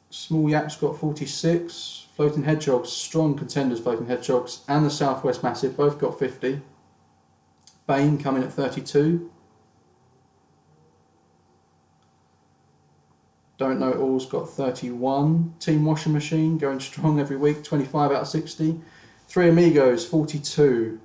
Small Yaps got 46. Floating Hedgehogs, strong contenders, Floating Hedgehogs, and the Southwest Massive both got 50. Bane coming at 32. Don't Know It All's got 31. Team Washing Machine going strong every week, 25 out of 60. Three Amigos, 42.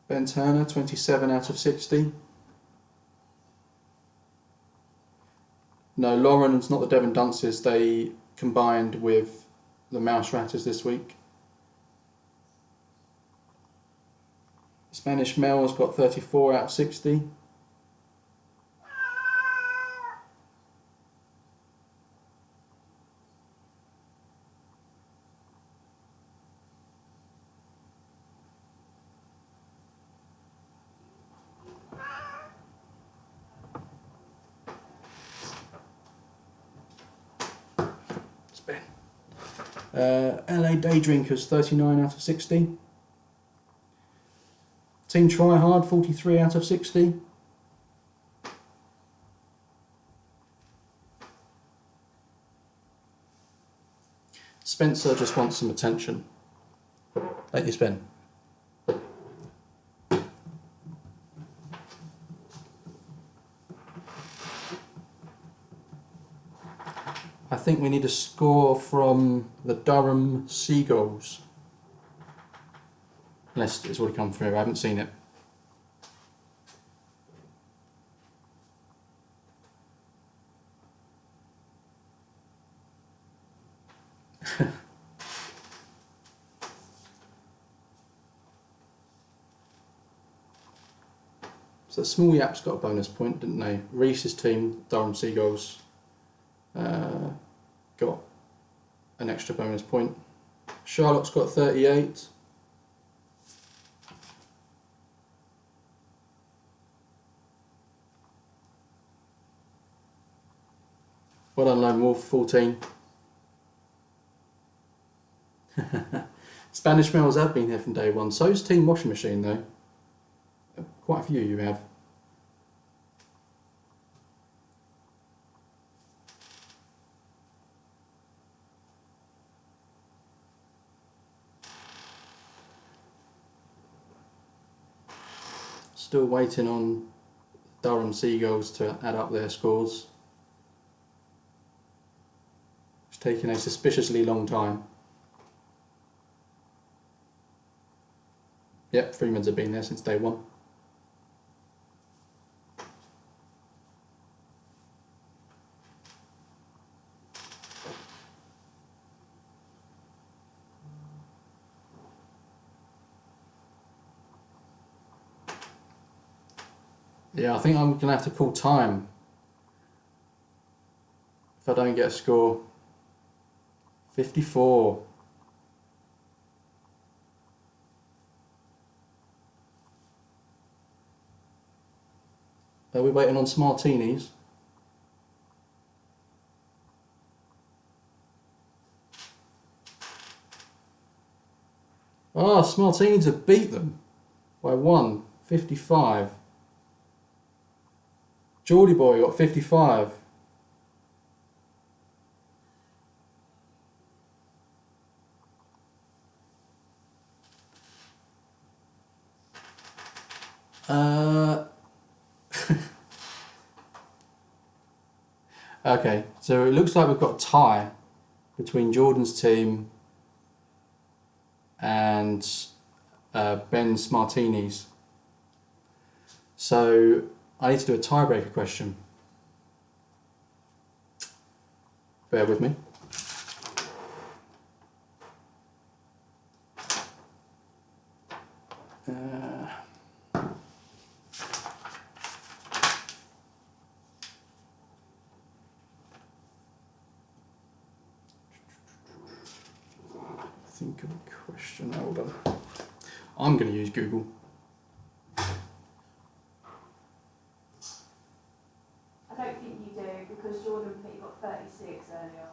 Ben Turner, 27 out of 60. No, Lauren's not the Devon Dunces. They combined with the Mouse Ratters this week. Spanish Mel's got 34 out of 60. LA Day Drinkers, 39 out of 60. Team Try Hard, 43 out of 60. Spencer just wants some attention. Let you spin. I think we need a score from the Durham Seagulls. Unless it's already come through, I haven't seen it. So Small Yaps got a bonus point, didn't they? Reese's team, Durham Seagulls, got an extra bonus point. Charlotte's got 38. Well done, Lone Wolf, 14. Spanish Males have been here from day one. So's Team Washing Machine, though. Quite a few you have. Still waiting on Durham Seagulls to add up their scores. It's taken a suspiciously long time. Yep, Freeman's have been there since day one. Yeah, I think I'm going to have to call time if I don't get a score. 54. Are we waiting on Smartinis? Ah, Smartinis have beat them by 1, 55. Geordie Boy got 55. Okay, so it looks like we've got a tie between Jordan's team and Ben's Martinis. So I need to do a tiebreaker question. Bear with me. Think of a question. Hold on. I'm going to use Google. earlier.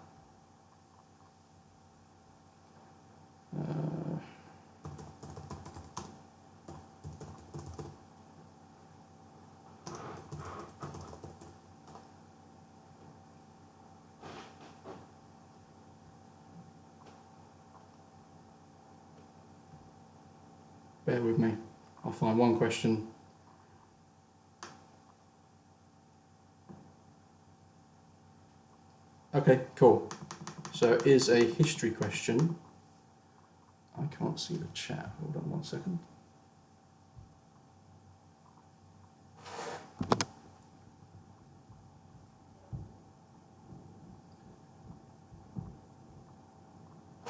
Bear with me. I'll find one question. Okay, cool. So it is a history question. I can't see the chat. Hold on one second.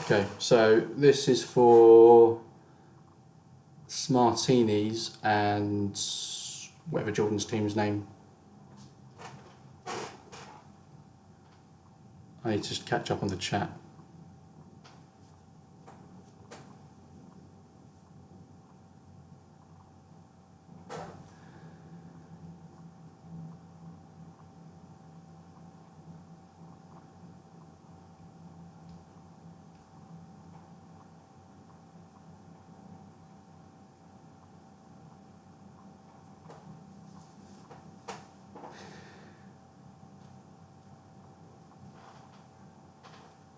Okay, so this is for Smartinis and whatever Jordan's team's name. I need to just catch up on the chat.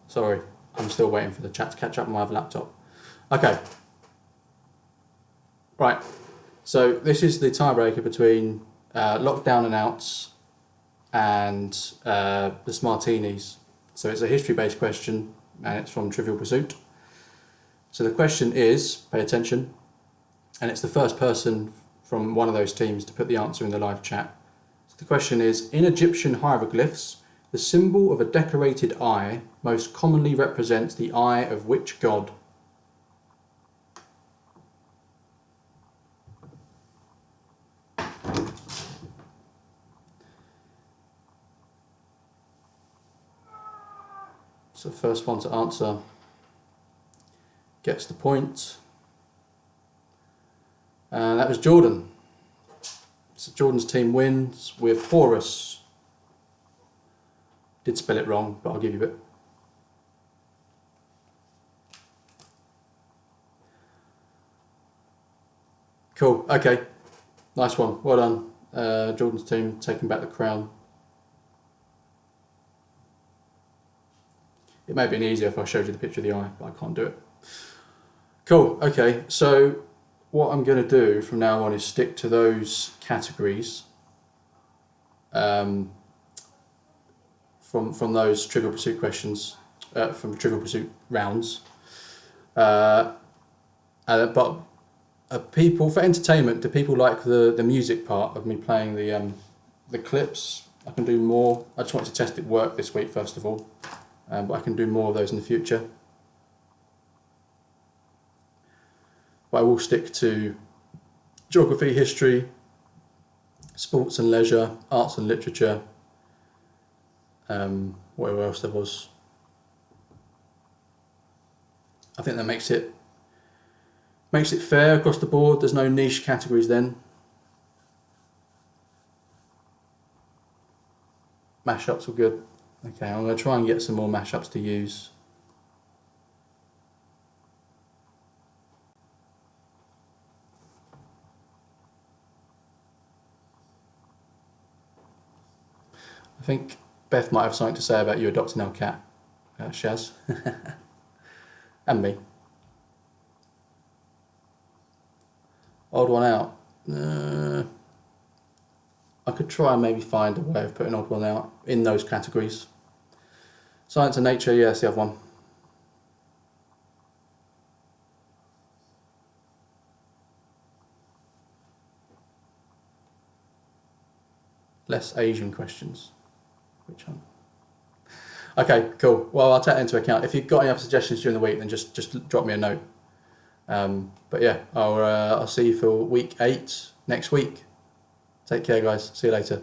Sorry, I'm still waiting for the chat to catch up on my other laptop. Okay. Right, so this is the tiebreaker between Lockdown and Outs and the Smartinis. So it's a history-based question and it's from Trivial Pursuit. So the question is, pay attention, and it's the first person from one of those teams to put the answer in the live chat. So the question is, in Egyptian hieroglyphs, the symbol of a decorated eye most commonly represents the eye of which god? So the first one to answer gets the point. That was Jordan. So Jordan's team wins with Horus. Did spell it wrong, but I'll give you it. Cool, okay. Nice one, well done. Jordan's team taking back the crown. It may have been easier if I showed you the picture of the eye, but I can't do it. Cool, okay, so what I'm going to do from now on is stick to those categories from those Trivial Pursuit questions, from Trivial Pursuit rounds. But people, for entertainment, do people like the music part of me playing the clips? I can do more. I just wanted to test it work this week first of all, but I can do more of those in the future. But I will stick to geography, history, sports and leisure, arts and literature, whatever else there was. I think that makes it fair across the board. There's no niche categories then. Mashups were good. Okay, I'm going to try and get some more mashups to use. I think Beth might have something to say about you adopting our cat, Shaz. And me. Odd one out. I could try and maybe find a way of putting odd one out in those categories. Science and nature, yeah, that's the other one. Less Asian questions. Which one? Okay, cool. Well, I'll take that into account. If you've got any other suggestions during the week, then just drop me a note. But yeah, I'll see you for week 8 next week. Take care, guys. See you later.